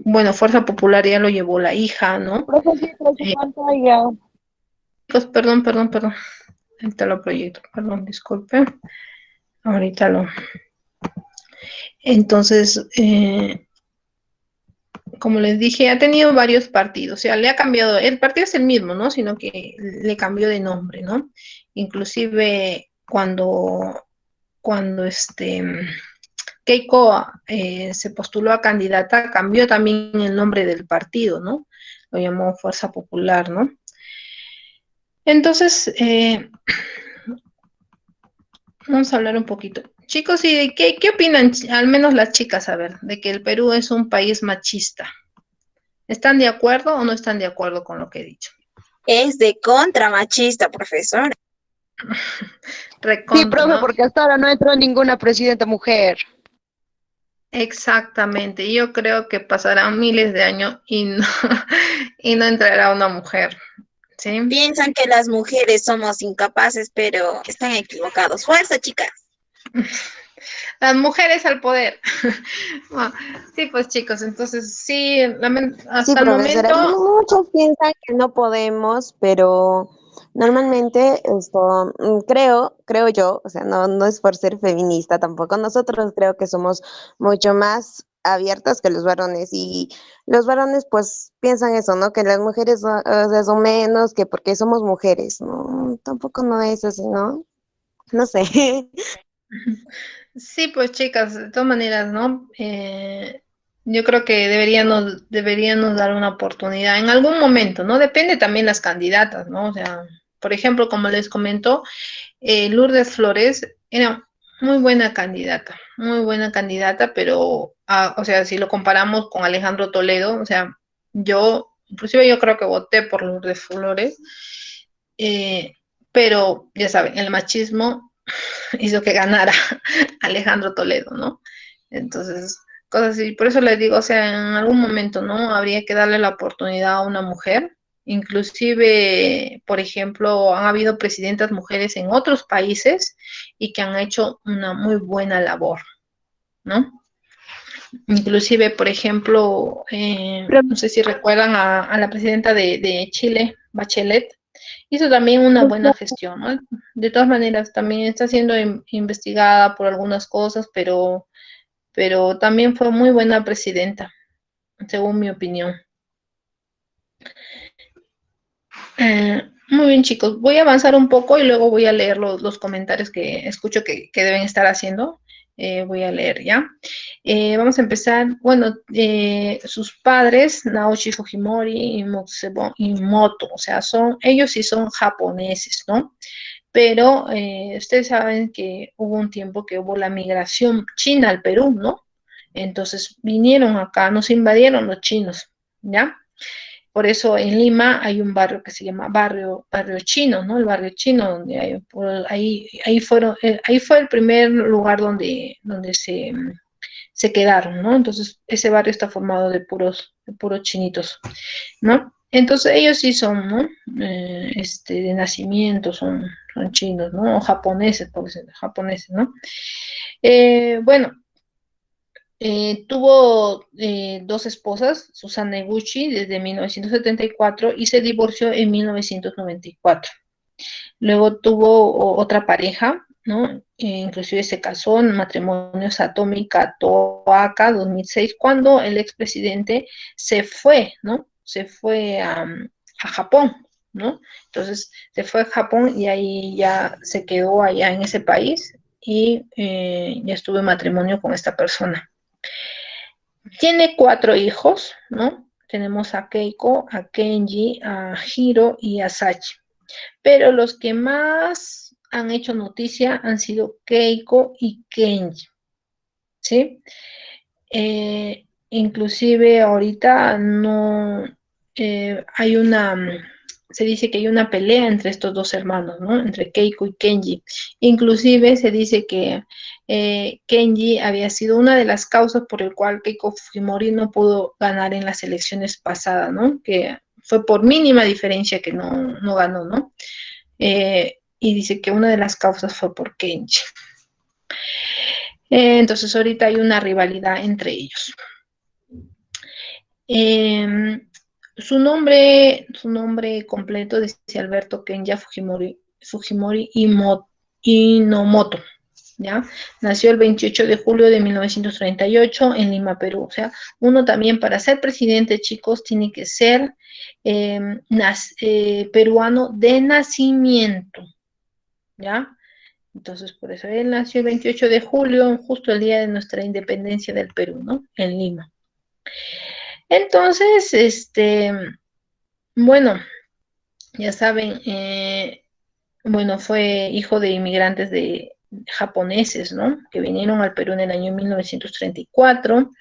bueno, Fuerza Popular ya lo llevó la hija, ¿no?
Profesor, su
Eh,
pantalla.
Chicos, perdón. Ahorita lo proyecto, perdón, disculpe. Ahorita lo. Entonces, como les dije, ha tenido varios partidos, o sea, le ha cambiado, el partido es el mismo, ¿no? Sino que le cambió de nombre, ¿no? Inclusive cuando Keiko se postuló a candidata, cambió también el nombre del partido, ¿no? Lo llamó Fuerza Popular, ¿no? Entonces, vamos a hablar un poquito. Chicos, ¿y de qué opinan, al menos las chicas, a ver, de que el Perú es un país machista? ¿Están de acuerdo o no están de acuerdo con lo que he dicho?
Es de contra machista, profesor.
Sí,
Recontra,
profe,
¿no?
porque hasta ahora no entró ninguna presidenta mujer.
Exactamente. Yo creo que pasarán miles de años y no, y no entrará una mujer, ¿sí?
Piensan que las mujeres somos incapaces, pero están equivocados. ¡Fuerza, chicas!
Las mujeres al poder. Bueno, sí, pues chicos, entonces sí,
Sí,
hasta el
profesora,
momento.
muchos piensan que no podemos, pero normalmente esto, creo yo, o sea, no es por ser feminista tampoco, nosotros creo que somos mucho más abiertas que los varones y los varones pues piensan eso, ¿no? Que las mujeres o sea, son menos que porque somos mujeres, ¿no? Tampoco no es así, ¿no? No sé.
Sí, pues chicas, de todas maneras, ¿no? Yo creo que deberíamos dar una oportunidad en algún momento, ¿no? Depende también las candidatas, ¿no? O sea, por ejemplo, como les comento, Lourdes Flores era muy buena candidata, pero, o sea, si lo comparamos con Alejandro Toledo, o sea, inclusive yo creo que voté por Lourdes Flores, eh, pero ya saben, el machismo hizo que ganara Alejandro Toledo, ¿no? Entonces, cosas así. Por eso les digo, o sea, en algún momento, ¿no? Habría que darle la oportunidad a una mujer. Inclusive, por ejemplo, han habido presidentas mujeres en otros países y que han hecho una muy buena labor, ¿no? Inclusive, por ejemplo, no sé si recuerdan a la presidenta de Chile, Bachelet, hizo también una buena gestión, ¿no? De todas maneras, también está siendo investigada por algunas cosas, pero también fue muy buena presidenta, según mi opinión. Muy bien, chicos. Voy a avanzar un poco y luego voy a leer los comentarios que escucho que deben estar haciendo. Voy a leer ya. Vamos a empezar. Bueno, sus padres, Naoshi Fujimori y Motsebo Imoto, o sea, ellos sí son japoneses, ¿no? Pero ustedes saben que hubo un tiempo que hubo la migración china al Perú, ¿no? Entonces vinieron acá, nos invadieron los chinos, ¿ya? Por eso en Lima hay un barrio que se llama barrio chino, ¿no? El barrio chino, donde ahí fue el primer lugar donde se quedaron, ¿no? Entonces ese barrio está formado de puros chinitos, ¿no? Entonces ellos sí son, ¿no? De nacimiento son chinos, ¿no? O japoneses, por decirlo, japoneses, ¿no? Bueno, tuvo dos esposas, Susana Eguchi, desde 1974 y se divorció en 1994. Luego tuvo otra pareja, ¿no? Inclusive se casó en matrimonio Satomi Toaka 2006, cuando el expresidente se fue, ¿no? Se fue a Japón, ¿no? Entonces se fue a Japón y ahí ya se quedó allá en ese país y ya estuvo en matrimonio con esta persona. Tiene 4 hijos, ¿no? Tenemos a Keiko, a Kenji, a Hiro y a Sachi. Pero los que más han hecho noticia han sido Keiko y Kenji, ¿sí? Inclusive ahorita no hay se dice que hay una pelea entre estos dos hermanos, ¿no? Entre Keiko y Kenji. Inclusive se dice que Kenji había sido una de las causas por el cual Keiko Fujimori no pudo ganar en las elecciones pasadas, ¿no? Que fue por mínima diferencia que no ganó, ¿no? Y dice que una de las causas fue por Kenji. Entonces ahorita hay una rivalidad entre ellos. Su nombre completo dice Alberto Kenya Fujimori Inomoto, ¿ya? Nació el 28 de julio de 1938 en Lima, Perú. O sea, uno también para ser presidente, chicos, tiene que ser peruano de nacimiento, ¿ya? Entonces, por eso él nació el 28 de julio, justo el día de nuestra independencia del Perú, ¿no? En Lima. Entonces, bueno, ya saben, bueno, fue hijo de inmigrantes japoneses, ¿no? Que vinieron al Perú en el año 1934.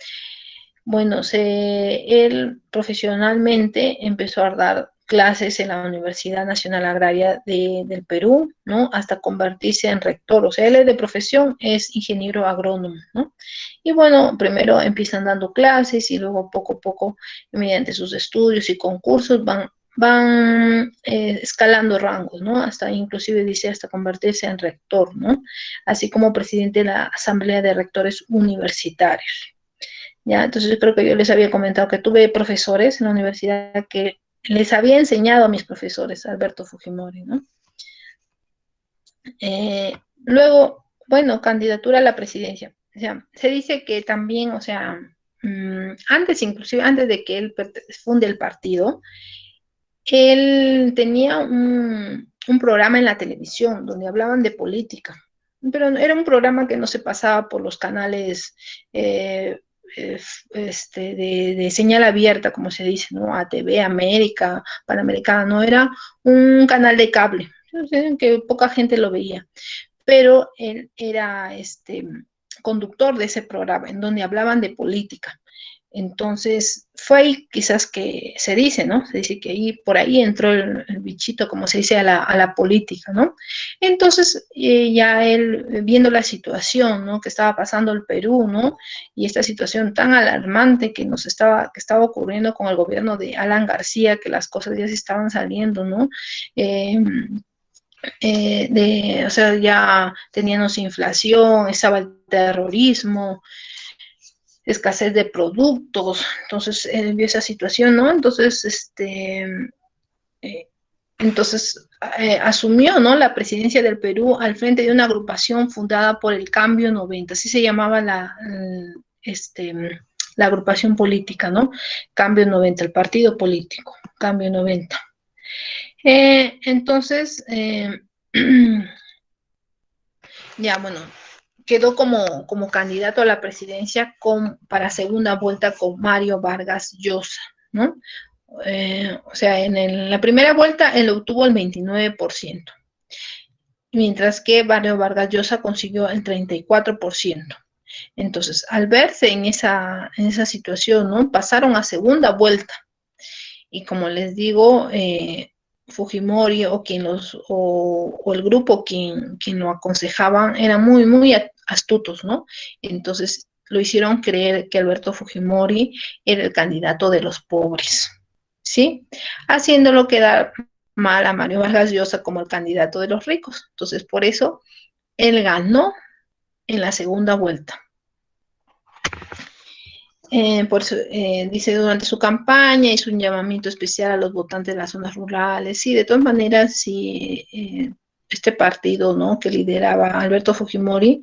Bueno, él profesionalmente empezó a dar clases en la Universidad Nacional Agraria del Perú, ¿no? Hasta convertirse en rector. O sea, él de profesión es ingeniero agrónomo, ¿no? Y bueno, primero empiezan dando clases y luego poco a poco, mediante sus estudios y concursos, van escalando rangos, ¿no? Hasta inclusive dice hasta convertirse en rector, ¿no? Así como presidente de la Asamblea de Rectores Universitarios. ¿Ya? Entonces yo creo que yo les había comentado que tuve profesores en la universidad que les había enseñado a mis profesores, Alberto Fujimori, ¿no? Luego, bueno, candidatura a la presidencia. O sea, se dice que también, o sea, inclusive antes de que él funde el partido, él tenía un programa en la televisión donde hablaban de política, pero era un programa que no se pasaba por los canales de señal abierta, como se dice, ¿no? ATV, América, Panamericana, no era un canal de cable, que poca gente lo veía, pero él era conductor de ese programa en donde hablaban de política. Entonces, fue ahí quizás que se dice, ¿no? Se dice que ahí, por ahí entró el bichito, como se dice, a la política, ¿no? Entonces, ya él, viendo la situación, ¿no? Que estaba pasando el Perú, ¿no? Y esta situación tan alarmante que que estaba ocurriendo con el gobierno de Alan García, que las cosas ya se estaban saliendo, ¿no? O sea, ya teníamos inflación, estaba el terrorismo, escasez de productos, entonces vio esa situación, ¿no? Entonces, eh, asumió, ¿no? La presidencia del Perú al frente de una agrupación fundada por el Cambio 90, así se llamaba la agrupación política, ¿no? Cambio 90, el partido político, Cambio 90. Entonces, ya, bueno, quedó como candidato a la presidencia para segunda vuelta con Mario Vargas Llosa, ¿no? O sea, en la primera vuelta él obtuvo el 29%, mientras que Mario Vargas Llosa consiguió el 34%. Entonces, al verse en esa situación, ¿no? Pasaron a segunda vuelta. Y como les digo, Fujimori o el grupo quien lo aconsejaban eran muy, muy astutos, ¿no? Entonces lo hicieron creer que Alberto Fujimori era el candidato de los pobres, ¿sí? Haciéndolo quedar mal a Mario Vargas Llosa como el candidato de los ricos. Entonces, por eso él ganó en la segunda vuelta. Por eso dice durante su campaña hizo un llamamiento especial a los votantes de las zonas rurales. Sí, de todas maneras, sí, este partido, ¿no? Que lideraba Alberto Fujimori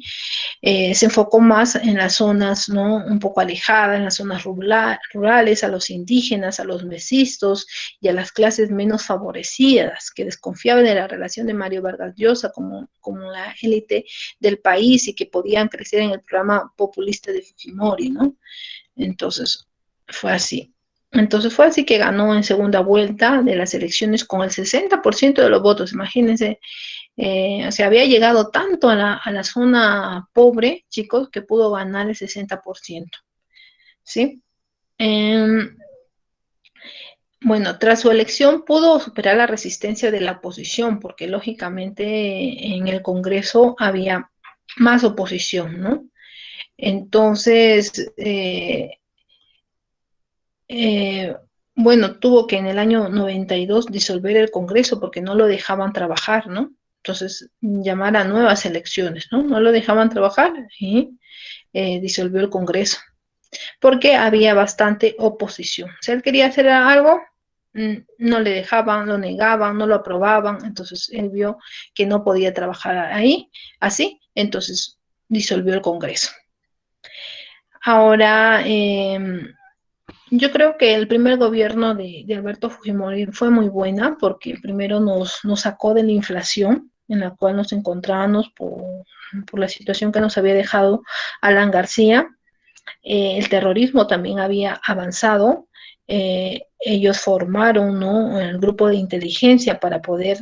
se enfocó más en las zonas, ¿no? Un poco alejadas, en las zonas rurales, a los indígenas, a los mestizos y a las clases menos favorecidas, que desconfiaban de la relación de Mario Vargas Llosa como la élite del país y que podían crecer en el programa populista de Fujimori, ¿no? Entonces, fue así. Entonces fue así que ganó en segunda vuelta de las elecciones con el 60% de los votos. Imagínense, o sea, había llegado tanto a la zona pobre, chicos, que pudo ganar el 60%, ¿sí? Em, bueno, tras su elección pudo superar la resistencia de la oposición, porque lógicamente en el Congreso había más oposición, ¿no? Entonces, eh, bueno, tuvo que en el año 92 disolver el Congreso porque no lo dejaban trabajar, ¿no? Entonces, llamar a nuevas elecciones, ¿no? No lo dejaban trabajar y disolvió el Congreso porque había bastante oposición. Si él quería hacer algo, no le dejaban, lo negaban, no lo aprobaban, entonces él vio que no podía trabajar ahí, así, entonces disolvió el Congreso. Ahora, yo creo que el primer gobierno de Alberto Fujimori fue muy buena porque primero nos sacó de la inflación en la cual nos encontrábamos por la situación que nos había dejado Alan García. El terrorismo también había avanzado. Ellos formaron, ¿no?, el grupo de inteligencia para poder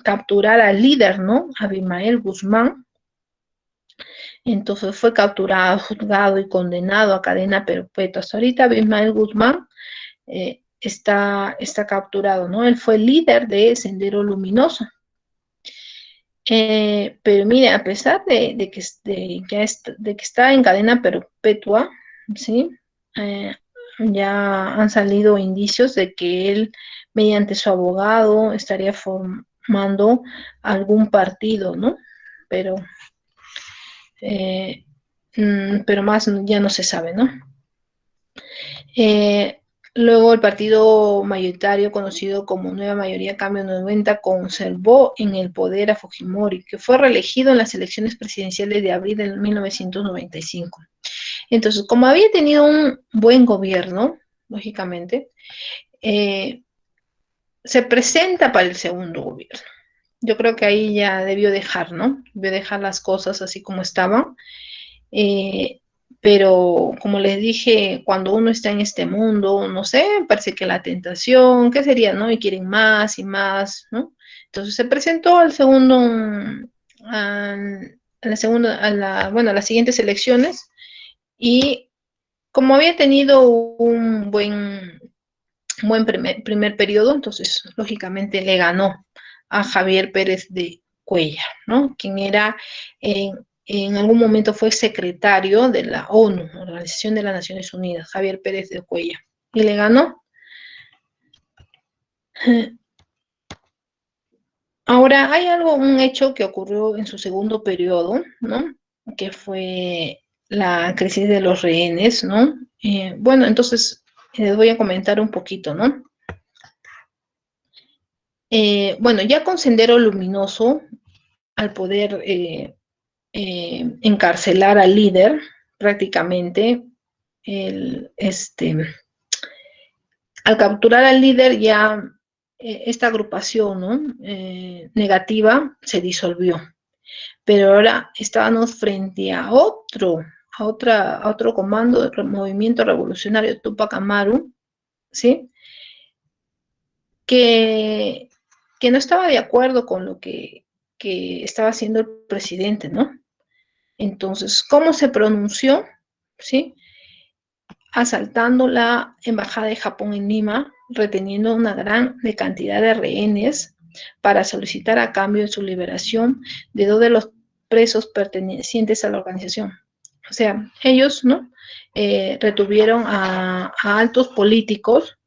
capturar al líder, ¿no?, Abimael Guzmán. Entonces fue capturado, juzgado y condenado a cadena perpetua. Hasta ahorita Abimael Guzmán está capturado, ¿no? Él fue líder de Sendero Luminoso. Pero mire, a pesar de que está en cadena perpetua, ¿sí? Ya han salido indicios de que él, mediante su abogado, estaría formando algún partido, ¿no? Pero, pero más ya no se sabe, ¿no? Luego el partido mayoritario conocido como Nueva Mayoría Cambio 90 conservó en el poder a Fujimori, que fue reelegido en las elecciones presidenciales de abril de 1995. Entonces, como había tenido un buen gobierno, lógicamente, se presenta para el segundo gobierno. Yo creo que ahí ya debió dejar, ¿no? Debió dejar las cosas así como estaban. Eh, pero como les dije, cuando uno está en este mundo, no sé, parece que la tentación, ¿qué sería, no? Y quieren más y más, ¿no? Entonces se presentó al segundo, a la segunda, bueno, a las siguientes elecciones y como había tenido un buen primer periodo, entonces lógicamente le ganó a Javier Pérez de Cuellar, ¿no? Quien era en algún momento fue secretario de la ONU, Organización de las Naciones Unidas, Javier Pérez de Cuellar, y le ganó. Ahora, hay un hecho que ocurrió en su segundo periodo, ¿no? Que fue la crisis de los rehenes, ¿no? Bueno, entonces les voy a comentar un poquito, ¿no? Bueno, ya con Sendero Luminoso, al poder encarcelar al líder, prácticamente, al capturar al líder ya esta agrupación, ¿no?, negativa se disolvió. Pero ahora estábamos frente a otro comando del movimiento revolucionario Tupac Amaru, ¿sí? Que no estaba de acuerdo con lo que estaba haciendo el presidente, ¿no? Entonces, ¿cómo se pronunció? ¿Sí? Asaltando la embajada de Japón en Lima, reteniendo una gran cantidad de rehenes para solicitar a cambio de su liberación de dos de los presos pertenecientes a la organización. O sea, ellos, ¿no?, retuvieron a altos políticos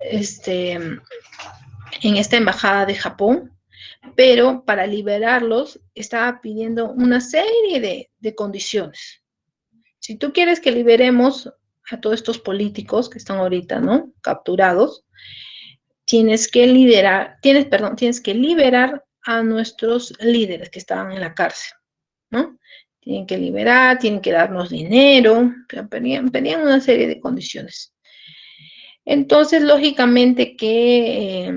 en esta embajada de Japón, pero para liberarlos estaba pidiendo una serie de condiciones. Si tú quieres que liberemos a todos estos políticos que están ahorita, ¿no?, capturados, tienes que liberar a nuestros líderes que estaban en la cárcel, ¿no? Tienen que liberar, tienen que darnos dinero, pedían una serie de condiciones. Entonces, lógicamente que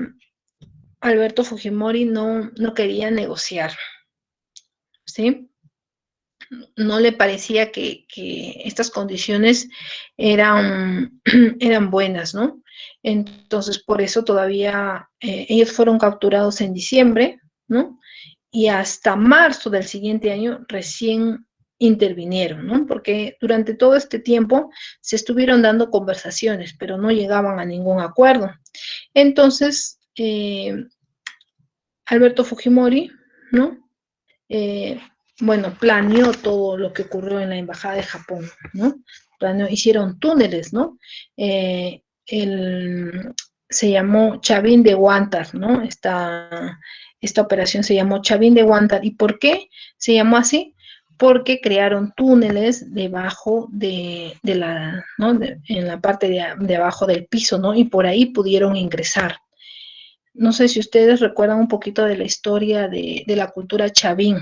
Alberto Fujimori no quería negociar, ¿sí? no le parecía que estas condiciones eran, eran buenas, ¿no? Entonces, por eso todavía ellos fueron capturados en diciembre, ¿no? Y hasta marzo del siguiente año recién intervinieron, ¿no? Porque durante todo este tiempo se estuvieron dando conversaciones, pero no llegaban a ningún acuerdo. Entonces, Alberto Fujimori, ¿no? Eh, bueno, planeó todo lo que ocurrió en la Embajada de Japón, ¿no? Hicieron túneles, ¿no? El, se llamó Chavín de Huántar, ¿no? Esta operación se llamó Chavín de Huántar. ¿Y por qué se llamó así? Porque crearon túneles debajo de la, ¿no? En la parte de abajo del piso, ¿no? Y por ahí pudieron ingresar. No sé si ustedes recuerdan un poquito de la historia de la cultura chavín.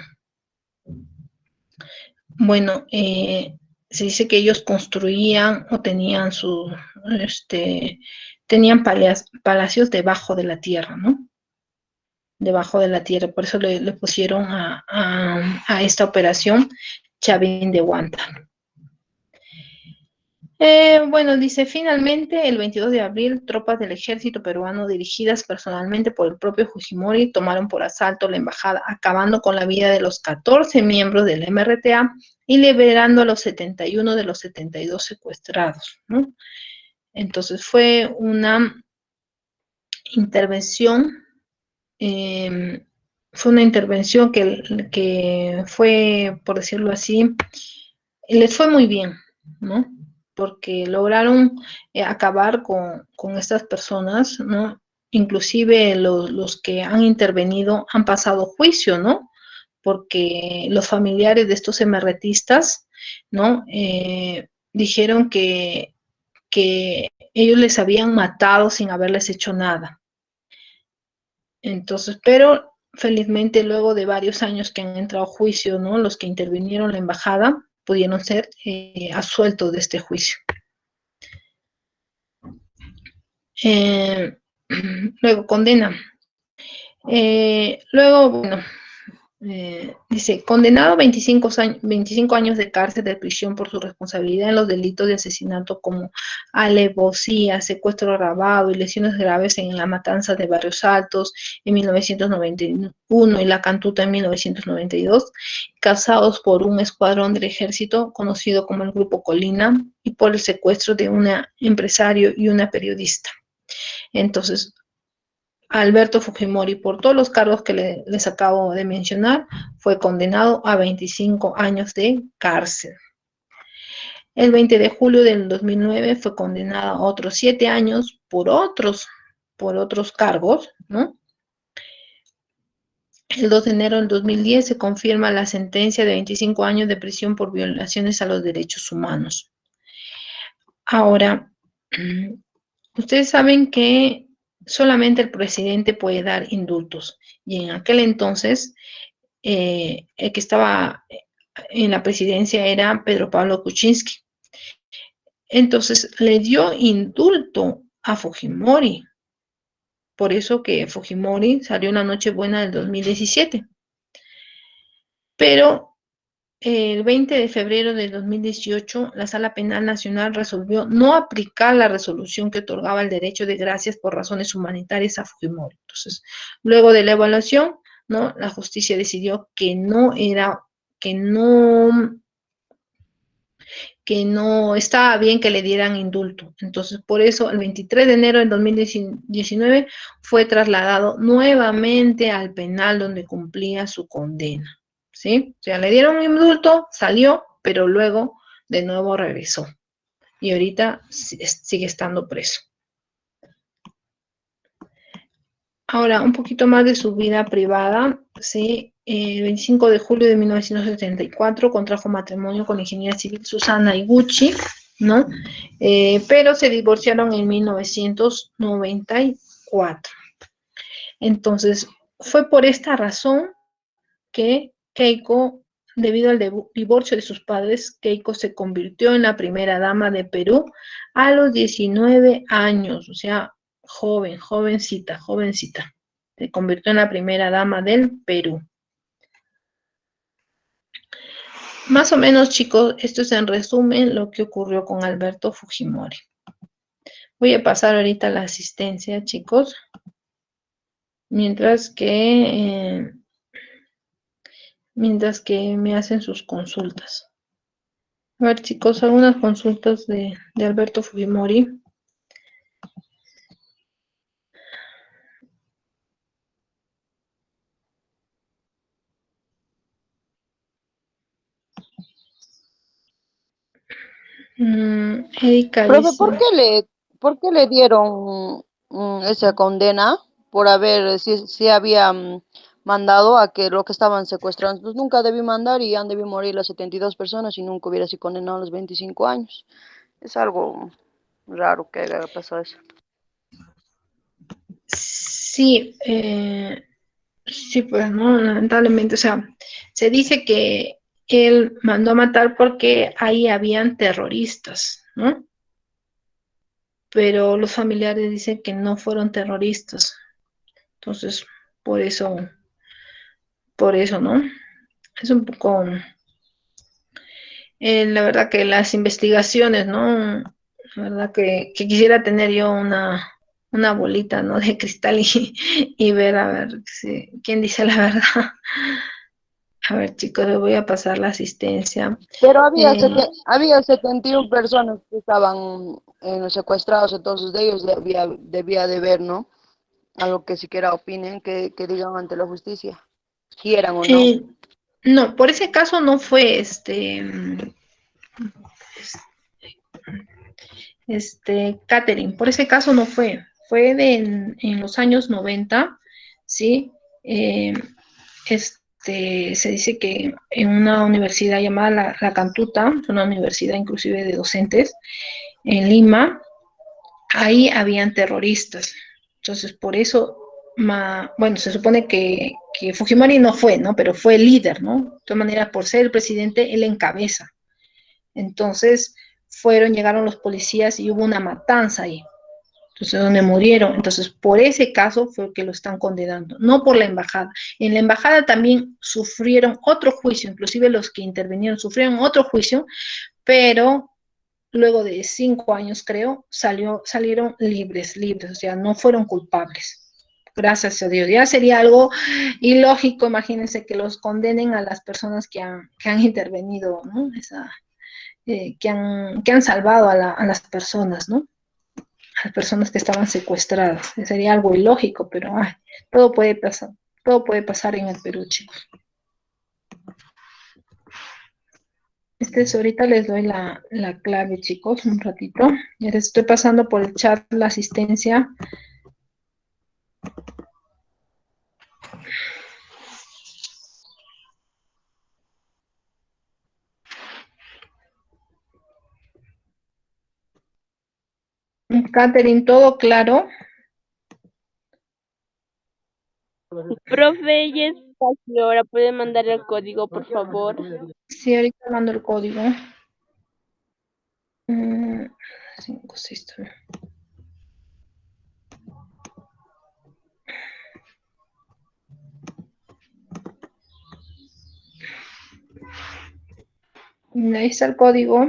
Bueno, se dice que ellos construían o tenían tenían palacios debajo de la tierra, ¿no? Debajo de la tierra, por eso le pusieron a esta operación Chavín de Huántar. Bueno, dice, finalmente, el 22 de abril, tropas del ejército peruano dirigidas personalmente por el propio Fujimori tomaron por asalto la embajada, acabando con la vida de los 14 miembros del MRTA y liberando a los 71 de los 72 secuestrados, ¿no? Entonces fue una intervención, que fue, por decirlo así, les fue muy bien, ¿no? Porque lograron acabar con estas personas, ¿no? Inclusive los que han intervenido han pasado juicio, ¿no? Porque los familiares de estos emerretistas, ¿no? Dijeron que ellos les habían matado sin haberles hecho nada. Entonces, pero felizmente luego de varios años que han entrado a juicio, ¿no? Los que intervinieron en la embajada pudieron ser absueltos de este juicio. Luego condena. Luego, bueno, dice, condenado a 25 años de cárcel de prisión por su responsabilidad en los delitos de asesinato como alevosía, secuestro agravado y lesiones graves en la matanza de Barrios Altos en 1991 y la Cantuta en 1992, causados por un escuadrón del ejército conocido como el Grupo Colina y por el secuestro de un empresario y una periodista. Entonces, Alberto Fujimori, por todos los cargos que les acabo de mencionar, fue condenado a 25 años de cárcel. El 20 de julio del 2009 fue condenado a otros 7 años por otros cargos, ¿no? El 2 de enero del 2010 se confirma la sentencia de 25 años de prisión por violaciones a los derechos humanos. Ahora, ustedes saben que solamente el presidente puede dar indultos. Y en aquel entonces, el que estaba en la presidencia era Pedro Pablo Kuczynski. Entonces, le dio indulto a Fujimori. Por eso que Fujimori salió en la Nochebuena del 2017. Pero el 20 de febrero de 2018, la Sala Penal Nacional resolvió no aplicar la resolución que otorgaba el derecho de gracias por razones humanitarias a Fujimori. Entonces, luego de la evaluación, ¿no? La justicia decidió que no estaba bien que le dieran indulto. Entonces, por eso, el 23 de enero del 2019 fue trasladado nuevamente al penal donde cumplía su condena. ¿Sí? O sea, le dieron un indulto, salió, pero luego de nuevo regresó. Y ahorita sigue estando preso. Ahora, un poquito más de su vida privada, ¿sí? El 25 de julio de 1974 contrajo matrimonio con la ingeniera civil Susana Iguchi, ¿no? Pero se divorciaron en 1994. Entonces, fue por esta razón que Keiko, debido al divorcio de sus padres, Keiko se convirtió en la primera dama de Perú a los 19 años, o sea, jovencita. Se convirtió en la primera dama del Perú. Más o menos, chicos, esto es en resumen lo que ocurrió con Alberto Fujimori. Voy a pasar ahorita la asistencia, chicos, mientras que, me hacen sus consultas. A ver, chicos, algunas consultas de Alberto Fujimori. Erika
Profe,
dice,
por qué le dieron esa condena por haber, si había mandado a que lo que estaban secuestrando, pues nunca debí mandar y han debido morir las 72 personas y nunca hubiera sido condenado a los 25 años? Es algo raro que haya pasado eso.
sí, sí, pues no, lamentablemente, o sea, se dice que él mandó a matar porque ahí habían terroristas, ¿no? Pero los familiares dicen que no fueron terroristas. Entonces, por eso, por eso, ¿no? Es un poco, la verdad que las investigaciones, ¿no? La verdad que quisiera tener yo una bolita, ¿no? De cristal y ver a ver quién dice la verdad. A ver, chicos, les voy a pasar la asistencia.
Pero
Eh,
había 71 personas que estaban secuestrados, entonces de ellos debía de ver, ¿no? Algo que siquiera opinen, que digan ante la justicia, si eran o no.
eh, no, por ese caso no fue Catherine, por ese caso no fue, fue en los años 90, ¿sí? Eh, se dice que en una universidad llamada La Cantuta, una universidad inclusive de docentes, en Lima, ahí habían terroristas. Entonces, por eso, bueno, se supone que Fujimori no fue, ¿no? Pero fue el líder, ¿no? De todas maneras, por ser el presidente, él encabeza. Entonces, llegaron los policías y hubo una matanza ahí. Entonces, donde murieron. Entonces, por ese caso fue que lo están condenando, no por la embajada. En la embajada también sufrieron otro juicio, inclusive los que intervinieron sufrieron otro juicio, pero luego de 5 años, creo, salieron libres, o sea, no fueron culpables. Gracias a Dios. Ya sería algo ilógico, imagínense que los condenen a las personas que han intervenido, ¿no? Que han salvado a las personas, ¿no? A las personas que estaban secuestradas. Sería algo ilógico, pero ay, todo puede pasar en el Perú, chicos. Ahorita les doy la clave, chicos, un ratito. Ya les estoy pasando por el chat la asistencia. Catherine, ¿todo claro?
Profe, ya es casi hora. ¿Puede mandar el código, por favor?
Sí, ahorita mando el código. 5, 6, 3. Ahí está el código.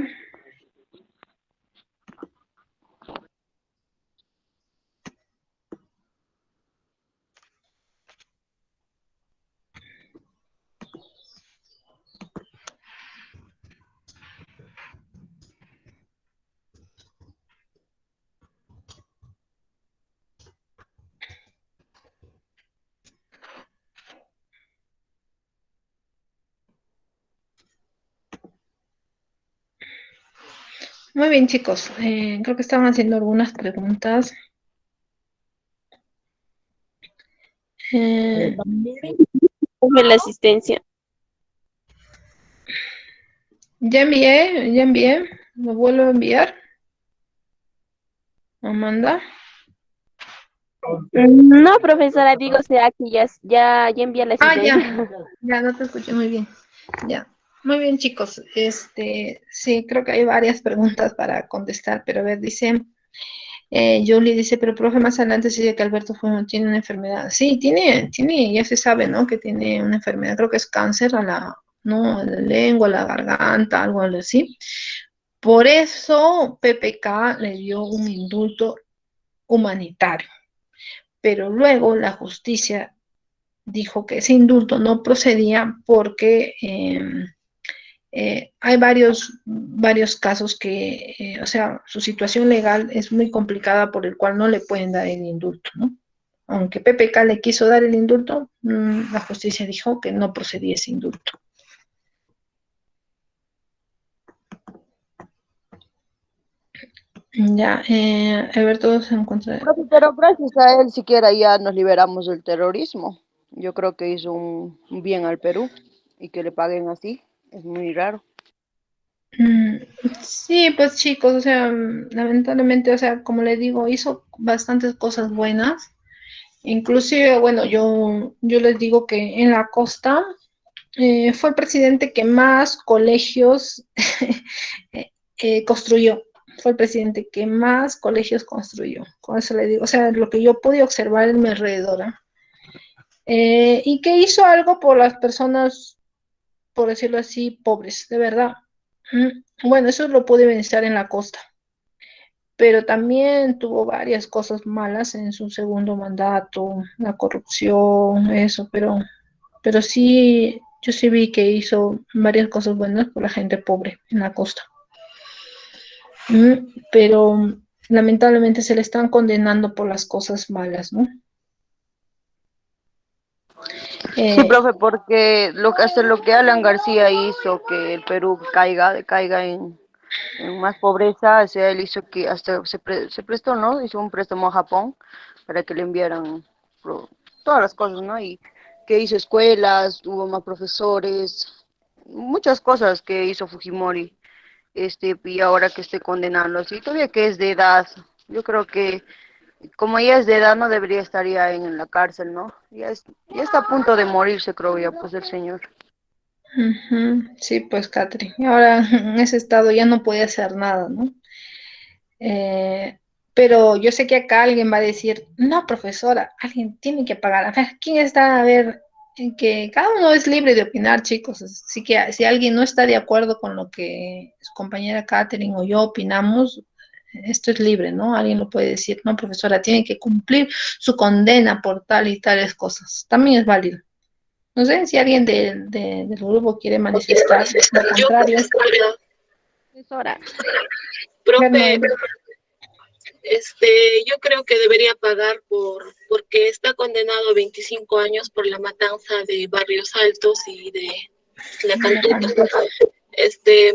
Muy bien, chicos. Creo que estaban haciendo algunas preguntas. Eh,
Profe, la asistencia.
ya envié. Lo vuelvo a enviar. Amanda.
No, profesora, digo, o sea, que ya envía la
Ah, ya.
asistencia.
Ya no te escuché muy bien. Ya. Muy bien, chicos. Sí, creo que hay varias preguntas para contestar, pero a ver, dice, Julie dice, pero profe, más adelante se dice que Alberto tiene una enfermedad. Sí, ya se sabe, ¿no? Que tiene una enfermedad, creo que es cáncer ¿no? La lengua, la garganta, algo así. Por eso PPK le dio un indulto humanitario, pero luego la justicia dijo que ese indulto no procedía porque hay varios casos que, o sea, su situación legal es muy complicada por el cual no le pueden dar el indulto, ¿no? Aunque PPK le quiso dar el indulto, la justicia dijo que no procedía ese indulto. Ya, Alberto se encuentra.
Pero gracias a él siquiera ya nos liberamos del terrorismo. Yo creo que hizo un bien al Perú y que le paguen así. Es muy raro.
Mm, Sí, pues chicos, o sea, lamentablemente, o sea, como les digo, hizo bastantes cosas buenas. Inclusive, bueno, yo les digo que en la costa fue el presidente que más colegios construyó. Fue el presidente que más colegios construyó. Con eso le digo, o sea, lo que yo pude observar en mi alrededor. Y que hizo algo por las personas, por decirlo así, pobres, de verdad. Bueno, eso lo pude evidenciar en la costa, pero también tuvo varias cosas malas en su segundo mandato, la corrupción, eso, pero sí, yo sí vi que hizo varias cosas buenas por la gente pobre en la costa. Pero lamentablemente se le están condenando por las cosas malas, ¿no?
Sí,
Eh,
profe, porque hasta lo que Alan García hizo, que el Perú caiga en más pobreza, o sea, él hizo que hasta se prestó, ¿no? Hizo un préstamo a Japón para que le enviaran todas las cosas, ¿no? Y que hizo escuelas, hubo más profesores, muchas cosas que hizo Fujimori, y ahora que esté condenando así, todavía que es de edad, yo creo que como ella es de edad no debería estar ya en la cárcel, ¿no? Ya está a punto de morirse, creo ya, pues el señor.
sí, pues, Catherine. Y ahora en ese estado ya no puede hacer nada, ¿no? Eh, pero yo sé que acá alguien va a decir, no, profesora, alguien tiene que pagar. A ver, ¿quién está? A ver, en que cada uno es libre de opinar, chicos. Así que si alguien no está de acuerdo con lo que su compañera Catherine o yo opinamos, esto es libre, ¿no? Alguien lo puede decir, no, profesora, tiene que cumplir su condena por tal y tales cosas. También es válido. No sé si alguien del grupo quiere manifestar lo contrario.
Profesora,
Germán,
Profe, yo creo que debería pagar porque está condenado a 25 años por la matanza de Barrios Altos y de La Cantuta.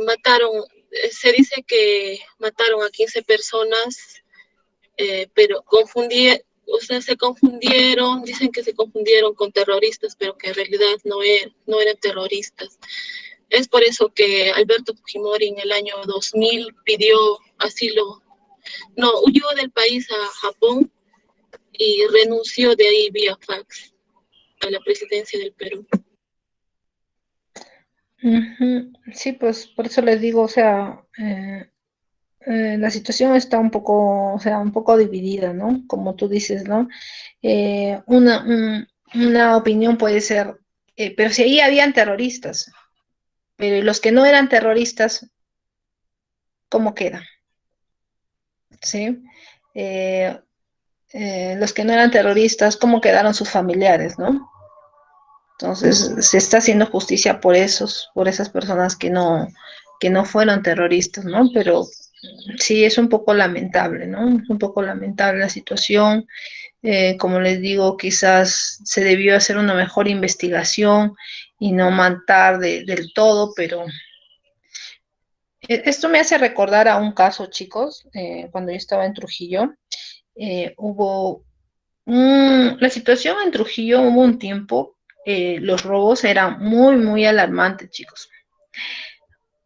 Mataron, se dice que mataron a 15 personas, pero o sea, se confundieron, dicen que se confundieron con terroristas, pero que en realidad no eran terroristas. Es por eso que Alberto Fujimori en el año 2000 pidió asilo, no, huyó del país a Japón y renunció de ahí vía fax a la presidencia del Perú.
sí, pues por eso les digo, o sea, la situación está un poco, o sea, un poco dividida, ¿no? Como tú dices, ¿no? Una opinión puede ser, pero si ahí habían terroristas, pero los que no eran terroristas, ¿cómo quedan? ¿Sí? Eh, los que no eran terroristas, ¿cómo quedaron sus familiares, ¿no? Entonces, se está haciendo justicia por esas personas que no fueron terroristas, ¿no? Pero sí, es un poco lamentable, ¿no? Es un poco lamentable la situación. Como les digo, quizás se debió hacer una mejor investigación y no matar del todo, pero esto me hace recordar a un caso, chicos, cuando yo estaba en Trujillo, hubo la situación en Trujillo, hubo un tiempo, los robos eran muy, muy alarmantes, chicos.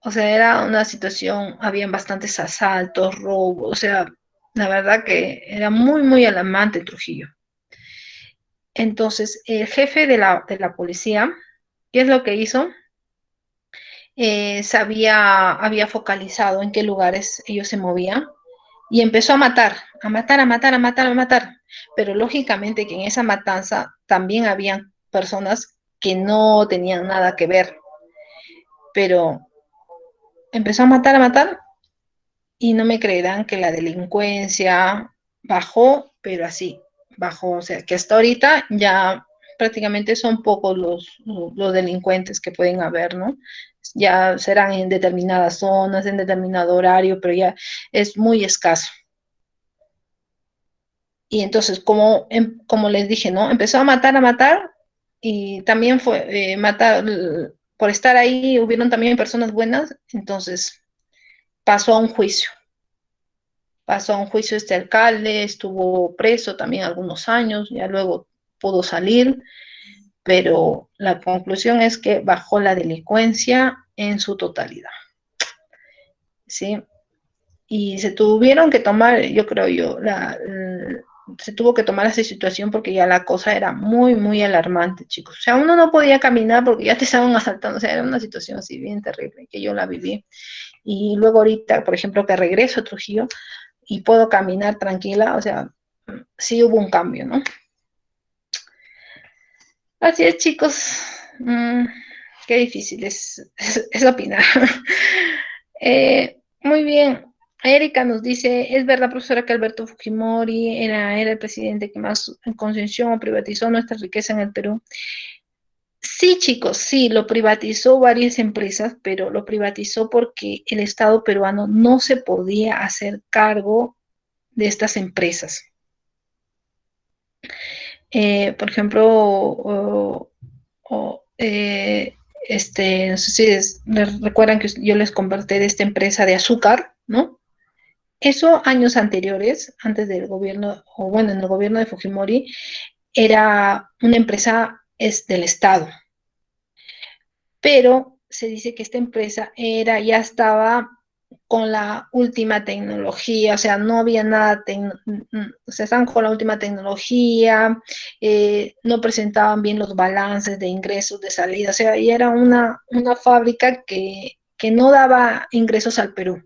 O sea, era una situación, habían bastantes asaltos, robos, o sea, la verdad que era muy, muy alarmante Trujillo. Entonces, el jefe de la policía, ¿qué es lo que hizo? Había focalizado en qué lugares ellos se movían y empezó a matar, a matar, a matar, a matar, a matar. Pero lógicamente que en esa matanza también habían personas que no tenían nada que ver. pero empezó a matar, y no me creerán que la delincuencia bajó, pero así, bajó, o sea, que hasta ahorita ya prácticamente son pocos los delincuentes que pueden haber, ¿no? Ya serán en determinadas zonas, en determinado horario, pero ya es muy escaso. Y entonces, como les dije, ¿no? Empezó a matar, y también fue matar, por estar ahí, hubieron también personas buenas, entonces pasó a un juicio. Pasó a un juicio este alcalde, estuvo preso también algunos años, ya luego pudo salir, pero la conclusión es que bajó la delincuencia en su totalidad, ¿sí? Y se tuvieron que tomar, yo creo se tuvo que tomar esa situación porque ya la cosa era muy, muy alarmante, chicos. O sea, uno no podía caminar porque ya te estaban asaltando, o sea, era una situación así bien terrible que yo la viví. Y luego ahorita, por ejemplo, que regreso a Trujillo y puedo caminar tranquila, o sea, sí hubo un cambio, ¿no? Así es, chicos. Qué difícil es opinar. Muy bien. Erika nos dice, ¿es verdad, profesora, que Alberto Fujimori era el presidente que más concentró o privatizó nuestra riqueza en el Perú? Sí, chicos, sí, lo privatizó varias empresas, pero lo privatizó porque el Estado peruano no se podía hacer cargo de estas empresas. Por ejemplo, no sé si recuerdan que yo les convertí de esta empresa de azúcar, ¿no? Eso años anteriores, antes del gobierno, o bueno, en el gobierno de Fujimori, era una empresa del Estado, pero se dice que esta empresa ya estaba con la última tecnología, o sea, no había nada, o sea, estaban con la última tecnología, no presentaban bien los balances de ingresos, de salida, o sea, y era una fábrica que no daba ingresos al Perú.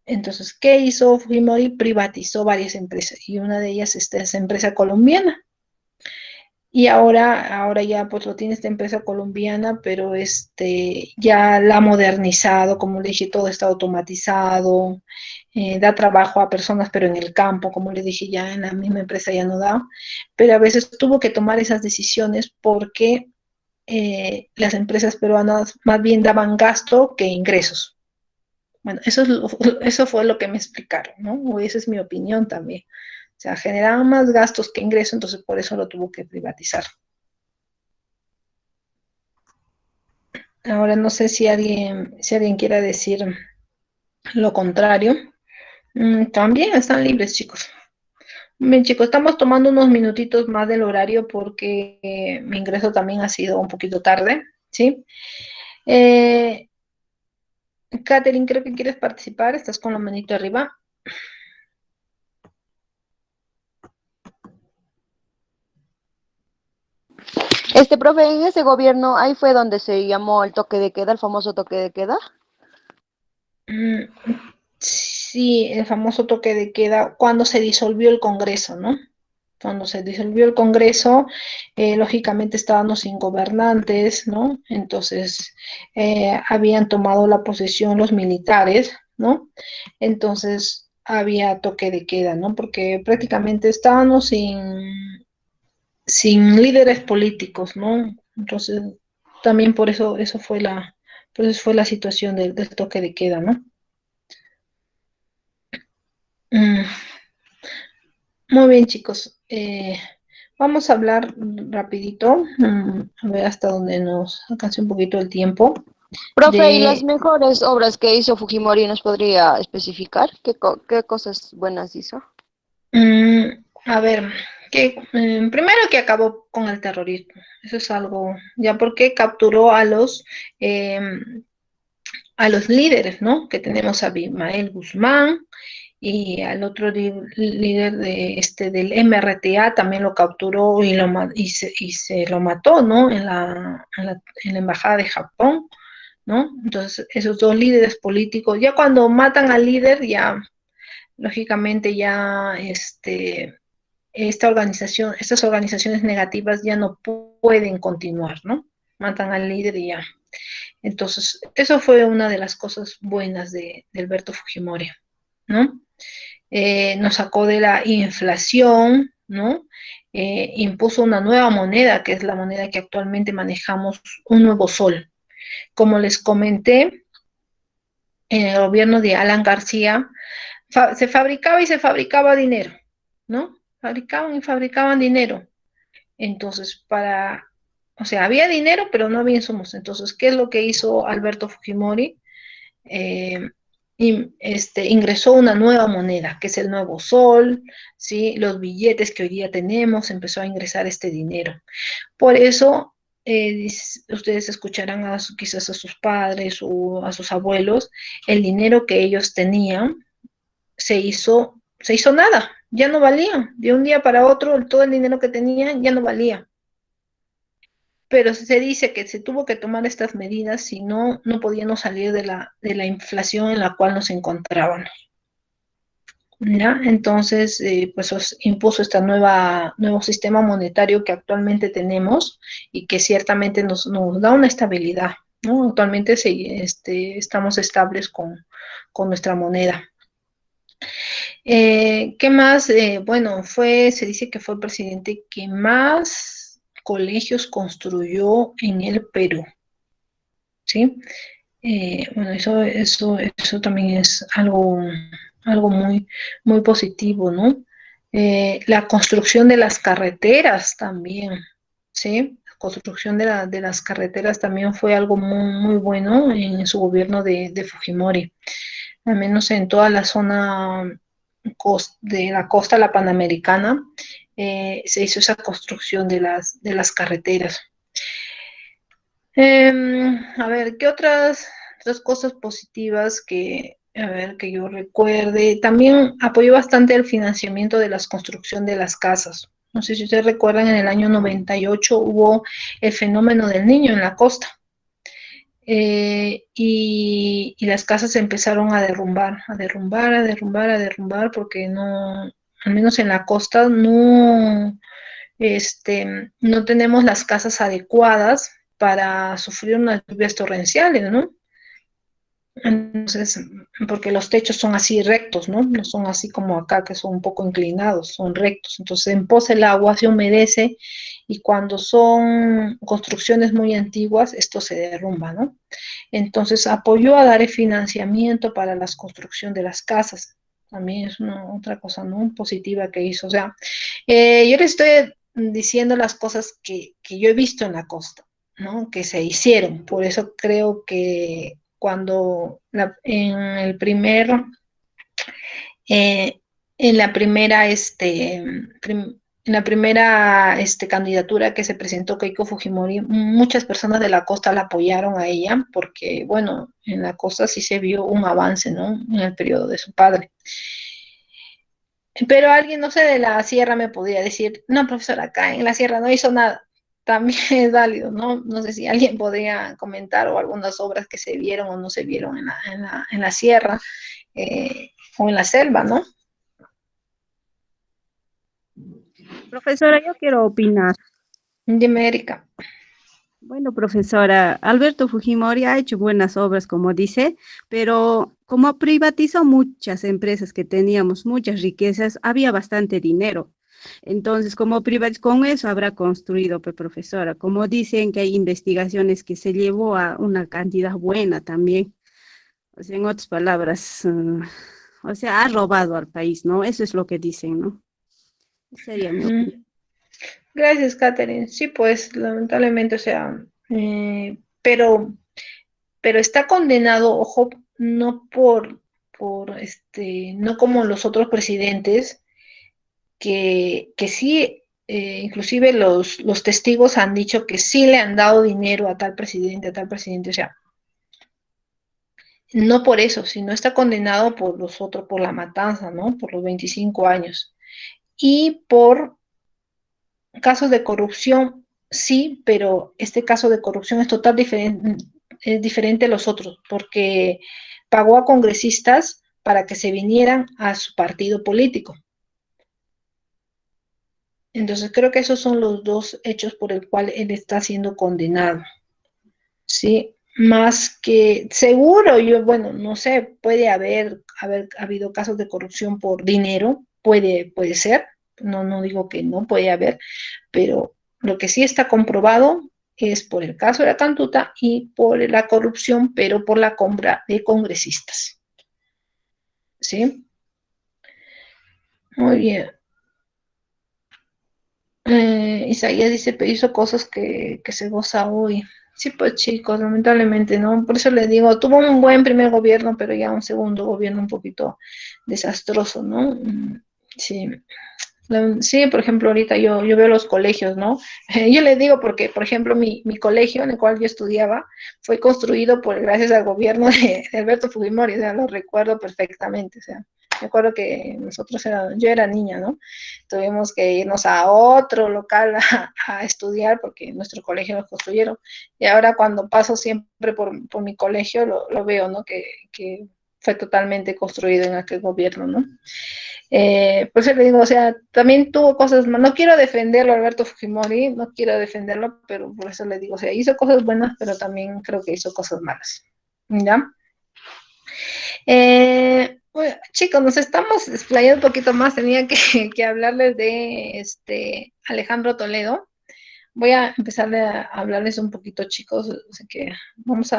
Entonces, ¿qué hizo Fujimori? Privatizó varias empresas, y una de ellas es esa empresa colombiana. Y ahora ya pues lo tiene esta empresa colombiana, pero ya la ha modernizado, como le dije, todo está automatizado, da trabajo a personas, pero en el campo, como le dije, ya en la misma empresa ya no da, pero a veces tuvo que tomar esas decisiones porque las empresas peruanas más bien daban gasto que ingresos. Bueno, eso fue lo que me explicaron, ¿no? O esa es mi opinión también. O sea, generaban más gastos que ingresos, entonces por eso lo tuvo que privatizar. Ahora no sé si alguien quiera decir lo contrario. También están libres, chicos. Bien, chicos, estamos tomando unos minutitos más del horario porque mi ingreso también ha sido un poquito tarde, ¿sí? Eh, Catherine, creo que quieres participar, estás con la manito arriba.
Profe, en ese gobierno, ahí fue donde se llamó el toque de queda, el famoso toque de queda.
Mm, sí, el famoso toque de queda cuando se disolvió el Congreso, ¿no? Cuando se disolvió el Congreso, lógicamente estábamos sin gobernantes, ¿no? Entonces, habían tomado la posesión los militares, ¿no? Entonces, había toque de queda, ¿no? Porque prácticamente estábamos sin líderes políticos, ¿no? Entonces, también por eso fue la situación del toque de queda, ¿no? Mm, Muy bien, chicos. Vamos a hablar rapidito, a ver hasta dónde nos alcance un poquito el tiempo.
Profe, ¿y las
De,
mejores obras que hizo Fujimori nos podría especificar? ¿Qué cosas buenas hizo?
a ver, primero que acabó con el terrorismo. Eso es algo, ya porque capturó a los líderes, ¿no? Que tenemos a Abimael Guzmán, y al otro líder del MRTA también lo capturó y se lo mató, ¿no? En la embajada de Japón, ¿no? Entonces, esos dos líderes políticos, ya cuando matan al líder, ya, lógicamente, ya estas organizaciones negativas ya no pueden continuar, ¿no? Matan al líder y ya. Entonces, eso fue una de las cosas buenas de Alberto Fujimori, ¿no? Nos sacó de la inflación, ¿no? Impuso una nueva moneda, que es la moneda que actualmente manejamos, un nuevo sol. Como les comenté, en el gobierno de Alan García, se fabricaba y se fabricaba dinero, ¿no? Fabricaban y fabricaban dinero. Entonces, o sea, había dinero, pero no había insumos. Entonces, ¿qué es lo que hizo Alberto Fujimori? Eh, ingresó una nueva moneda, que es el nuevo sol, ¿sí? Los billetes que hoy día tenemos, empezó a ingresar este dinero. Por eso, ustedes escucharán quizás a sus padres o a sus abuelos, el dinero que ellos tenían se hizo nada, ya no valía. De un día para otro, todo el dinero que tenían ya no valía. Pero se dice que se tuvo que tomar estas medidas, si no, no podíamos salir de la inflación en la cual nos encontrábamos. ¿Ya? Entonces, pues impuso este nuevo sistema monetario que actualmente tenemos y que ciertamente nos da una estabilidad, ¿no? Actualmente estamos estables con nuestra moneda. ¿Qué más? Bueno, se dice que fue el presidente que más colegios construyó en el Perú, ¿sí? Bueno, eso también es algo muy, muy positivo, ¿no? La construcción de las carreteras también, ¿sí? La construcción de las carreteras también fue algo muy, muy bueno en su gobierno de Fujimori, al menos en toda la zona de la costa, la Panamericana, se hizo esa construcción de las carreteras. A ver, ¿qué otras cosas positivas que yo recuerde? También apoyó bastante el financiamiento de la construcción de las casas. No sé si ustedes recuerdan, en el año 98 hubo el fenómeno del niño en la costa. Y las casas se empezaron a derrumbar, a derrumbar, a derrumbar, a derrumbar, porque no, al menos en la costa, no tenemos las casas adecuadas para sufrir unas lluvias torrenciales, ¿no? Entonces, porque los techos son así rectos, ¿no? No son así como acá, que son un poco inclinados, son rectos. Entonces, empoza el agua, se humedece, y cuando son construcciones muy antiguas, esto se derrumba, ¿no? Entonces, apoyó a dar el financiamiento para la construcción de las casas. También es otra cosa, ¿no? Positiva que hizo. O sea, yo les estoy diciendo las cosas que yo he visto en la costa, ¿no? Que se hicieron. Por eso creo que eh, en la primera, candidatura que se presentó Keiko Fujimori, muchas personas de la costa la apoyaron a ella, porque, bueno, en la costa sí se vio un avance, ¿no? En el periodo de su padre. Pero alguien, no sé, de la sierra me podría decir, no, profesora, acá en la sierra no hizo nada. También es válido, ¿no? No sé si alguien podría comentar o algunas obras que se vieron o no se vieron en la sierra, o en la selva, ¿no?
Profesora, yo quiero opinar.
Dime, Erika.
Bueno, profesora, Alberto Fujimori ha hecho buenas obras, como dice, pero como privatizó muchas empresas que teníamos, muchas riquezas, había bastante dinero. Entonces, como con eso habrá construido, pues, profesora. Como dicen que hay investigaciones que se llevó a una cantidad buena también. O sea, en otras palabras, o sea, ha robado al país, ¿no? Eso es lo que dicen, ¿no? Sería mi opinión.
Gracias, Catherine. Sí, pues, lamentablemente, o sea, pero está condenado, ojo, no no como los otros presidentes, que sí, inclusive los testigos han dicho que sí le han dado dinero a tal presidente, o sea, no por eso, sino está condenado por los otros, por la matanza, ¿no? Por los 25 años. Y por casos de corrupción, sí, pero este caso de corrupción es diferente a los otros, porque pagó a congresistas para que se vinieran a su partido político. Entonces creo que esos son los dos hechos por el cual él está siendo condenado, ¿sí? más que seguro, yo, bueno, no sé, puede haber habido casos de corrupción por dinero, puede ser, no digo que no puede haber, pero lo que sí está comprobado es por el caso de la Cantuta y por la corrupción, pero por la compra de congresistas. ¿Sí? Muy bien. Isaías dice, pero hizo cosas que se goza hoy. Sí, pues chicos, lamentablemente, ¿no? Por eso les digo, tuvo un buen primer gobierno, pero ya un segundo gobierno un poquito desastroso, ¿no? Sí. Sí, por ejemplo, ahorita yo veo los colegios, ¿no? Yo les digo porque, por ejemplo, mi colegio en el cual yo estudiaba fue construido gracias al gobierno de Alberto Fujimori, o sea, lo recuerdo perfectamente, o sea, me acuerdo que yo era niña, ¿no? Tuvimos que irnos a otro local a estudiar porque nuestro colegio lo construyeron. Y ahora cuando paso siempre por mi colegio lo veo, ¿no? Que fue totalmente construido en aquel gobierno, ¿no? Por eso le digo, o sea, también tuvo cosas, no quiero defenderlo, Alberto Fujimori, no quiero defenderlo, pero por eso le digo, o sea, hizo cosas buenas, pero también creo que hizo cosas malas, ¿ya? Bueno, chicos, nos estamos explayando un poquito más, tenía que hablarles de Alejandro Toledo. Voy a empezar a hablarles un poquito, chicos, así que vamos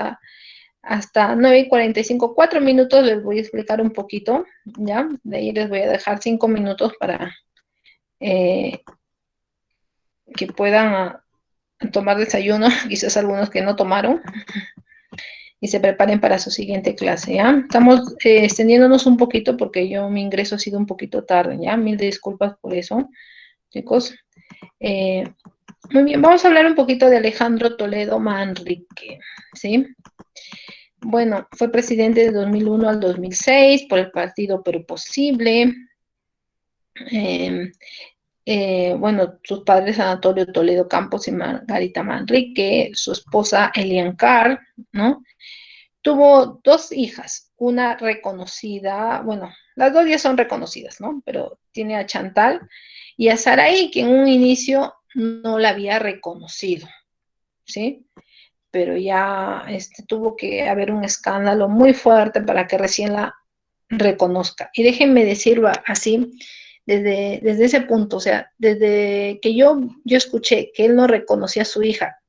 hasta 9:45, 4 minutos les voy a explicar un poquito, ¿ya? De ahí les voy a dejar 5 minutos para que puedan tomar desayuno, quizás algunos que no tomaron, y se preparen para su siguiente clase, ¿ya? Estamos extendiéndonos un poquito porque mi ingreso ha sido un poquito tarde, ¿ya? Mil disculpas por eso, chicos. Muy bien, vamos a hablar un poquito de Alejandro Toledo Manrique, ¿sí? Bueno, fue presidente de 2001 al 2006 por el partido Perú Posible. Bueno, sus padres Anatolio Toledo Campos y Margarita Manrique, su esposa Elian Carr, ¿no? Tuvo 2 hijas, una reconocida, bueno, las 2 ya son reconocidas, ¿no? Pero tiene a Chantal y a Saraí, que en un inicio no la había reconocido, ¿sí? Pero ya tuvo que haber un escándalo muy fuerte para que recién la reconozca. Y déjenme decirlo así, desde ese punto, o sea, desde que yo escuché que él no reconocía a su hija,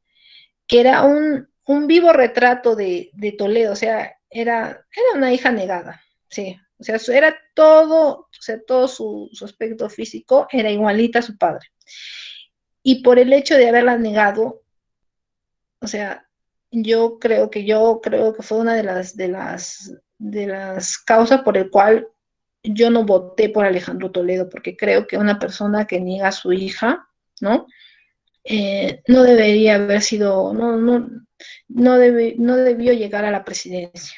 que era un vivo retrato de Toledo, o sea, era una hija negada, sí, o sea, era todo, o sea, todo su aspecto físico era igualita a su padre. Y por el hecho de haberla negado, o sea, yo creo que fue una de las causas por el cual yo no voté por Alejandro Toledo, porque creo que una persona que niega a su hija, ¿no? No debería haber sido, no debió llegar a la presidencia.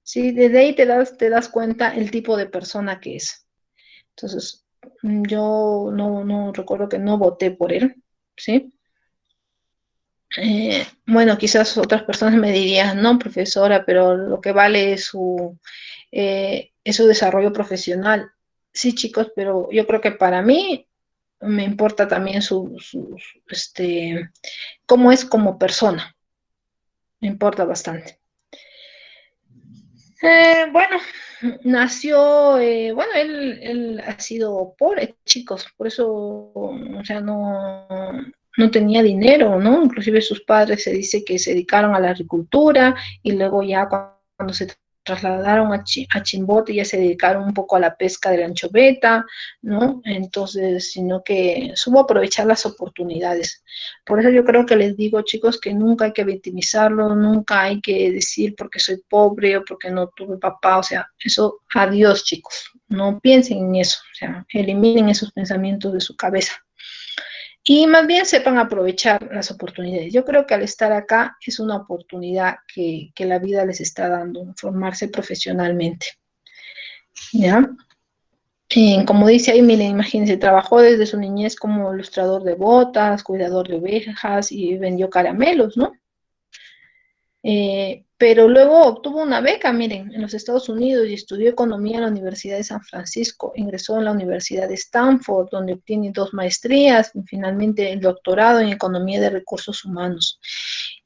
Sí, desde ahí te das cuenta el tipo de persona que es. Entonces, yo no recuerdo que no voté por él, ¿sí? Bueno, quizás otras personas me dirían, no, profesora, pero lo que vale es su desarrollo profesional. Sí, chicos, pero yo creo que para mí me importa también cómo es como persona. Me importa bastante. Bueno, nació, bueno, él ha sido pobre, chicos, por eso, o sea, no tenía dinero, ¿no? Inclusive sus padres se dice que se dedicaron a la agricultura y luego ya cuando se trasladaron a Chimbote ya se dedicaron un poco a la pesca de la anchoveta, ¿no? Entonces, sino que supo aprovechar las oportunidades. Por eso yo creo que les digo, chicos, que nunca hay que victimizarlo, nunca hay que decir porque soy pobre o porque no tuve papá, o sea, eso, adiós, chicos, no piensen en eso, o sea, eliminen esos pensamientos de su cabeza. Y más bien sepan aprovechar las oportunidades. Yo creo que al estar acá es una oportunidad que la vida les está dando, formarse profesionalmente. ¿Ya? Como dice ahí, miren, imagínense, trabajó desde su niñez como ilustrador de botas, cuidador de ovejas y vendió caramelos, ¿no? Pero luego obtuvo una beca, miren, en los Estados Unidos y estudió economía en la Universidad de San Francisco. Ingresó en la Universidad de Stanford, donde obtiene 2 maestrías y finalmente el doctorado en economía de recursos humanos.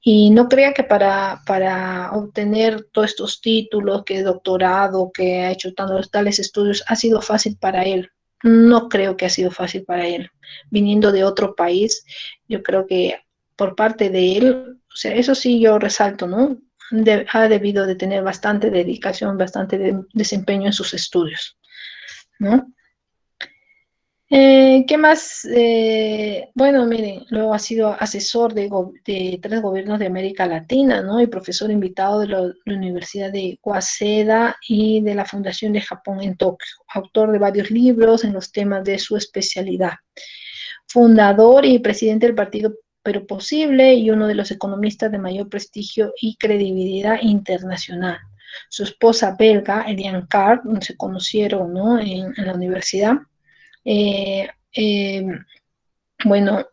Y no crea que para obtener todos estos títulos, que doctorado, que ha hecho tales estudios, ha sido fácil para él. No creo que ha sido fácil para él. Viniendo de otro país, yo creo que por parte de él, o sea, eso sí yo resalto, ¿no? Ha debido de tener bastante dedicación, bastante desempeño en sus estudios, ¿no? ¿Qué más? Bueno, miren, luego ha sido asesor de 3 gobiernos de América Latina, ¿no? Y profesor invitado de la Universidad de Waseda y de la Fundación de Japón en Tokio. Autor de varios libros en los temas de su especialidad. Fundador y presidente del partido Pero Posible y uno de los economistas de mayor prestigio y credibilidad internacional. Su esposa belga, Eliane Carr, se conocieron, ¿no? en la universidad. Eh, eh, bueno,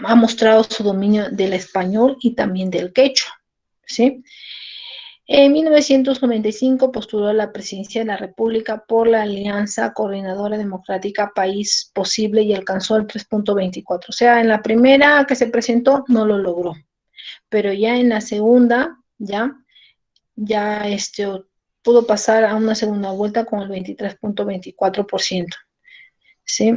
ha mostrado su dominio del español y también del quechua, ¿sí? En 1995 postuló a la presidencia de la República por la Alianza Coordinadora Democrática País Posible y alcanzó el 3.24. O sea, en la primera que se presentó no lo logró, pero ya en la segunda, ya pudo pasar a una segunda vuelta con el 23.24%. ¿Sí?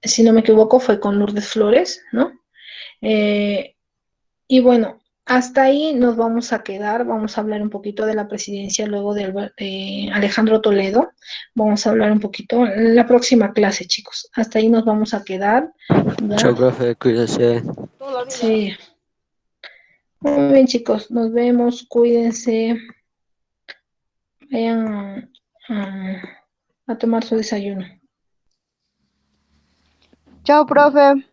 Si no me equivoco, fue con Lourdes Flores, ¿no? Y bueno, hasta ahí nos vamos a quedar. Vamos a hablar un poquito de la presidencia luego de Alejandro Toledo. Vamos a hablar un poquito en la próxima clase, chicos. Hasta ahí nos vamos a quedar. ¿Ya?
Chao, profe, cuídese.
Sí. Muy bien, chicos. Nos vemos. Cuídense. Vayan a tomar su desayuno.
Chao, profe.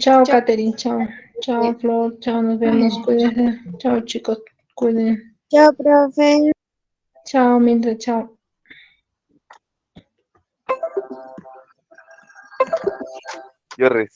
Chao, Katherine. Chao. Chao, Flor. Chao, nos vemos. Cuídense. Chao, chicos. Cuiden.
Chao, profe.
Chao, Mildred. Chao.
Yo recién.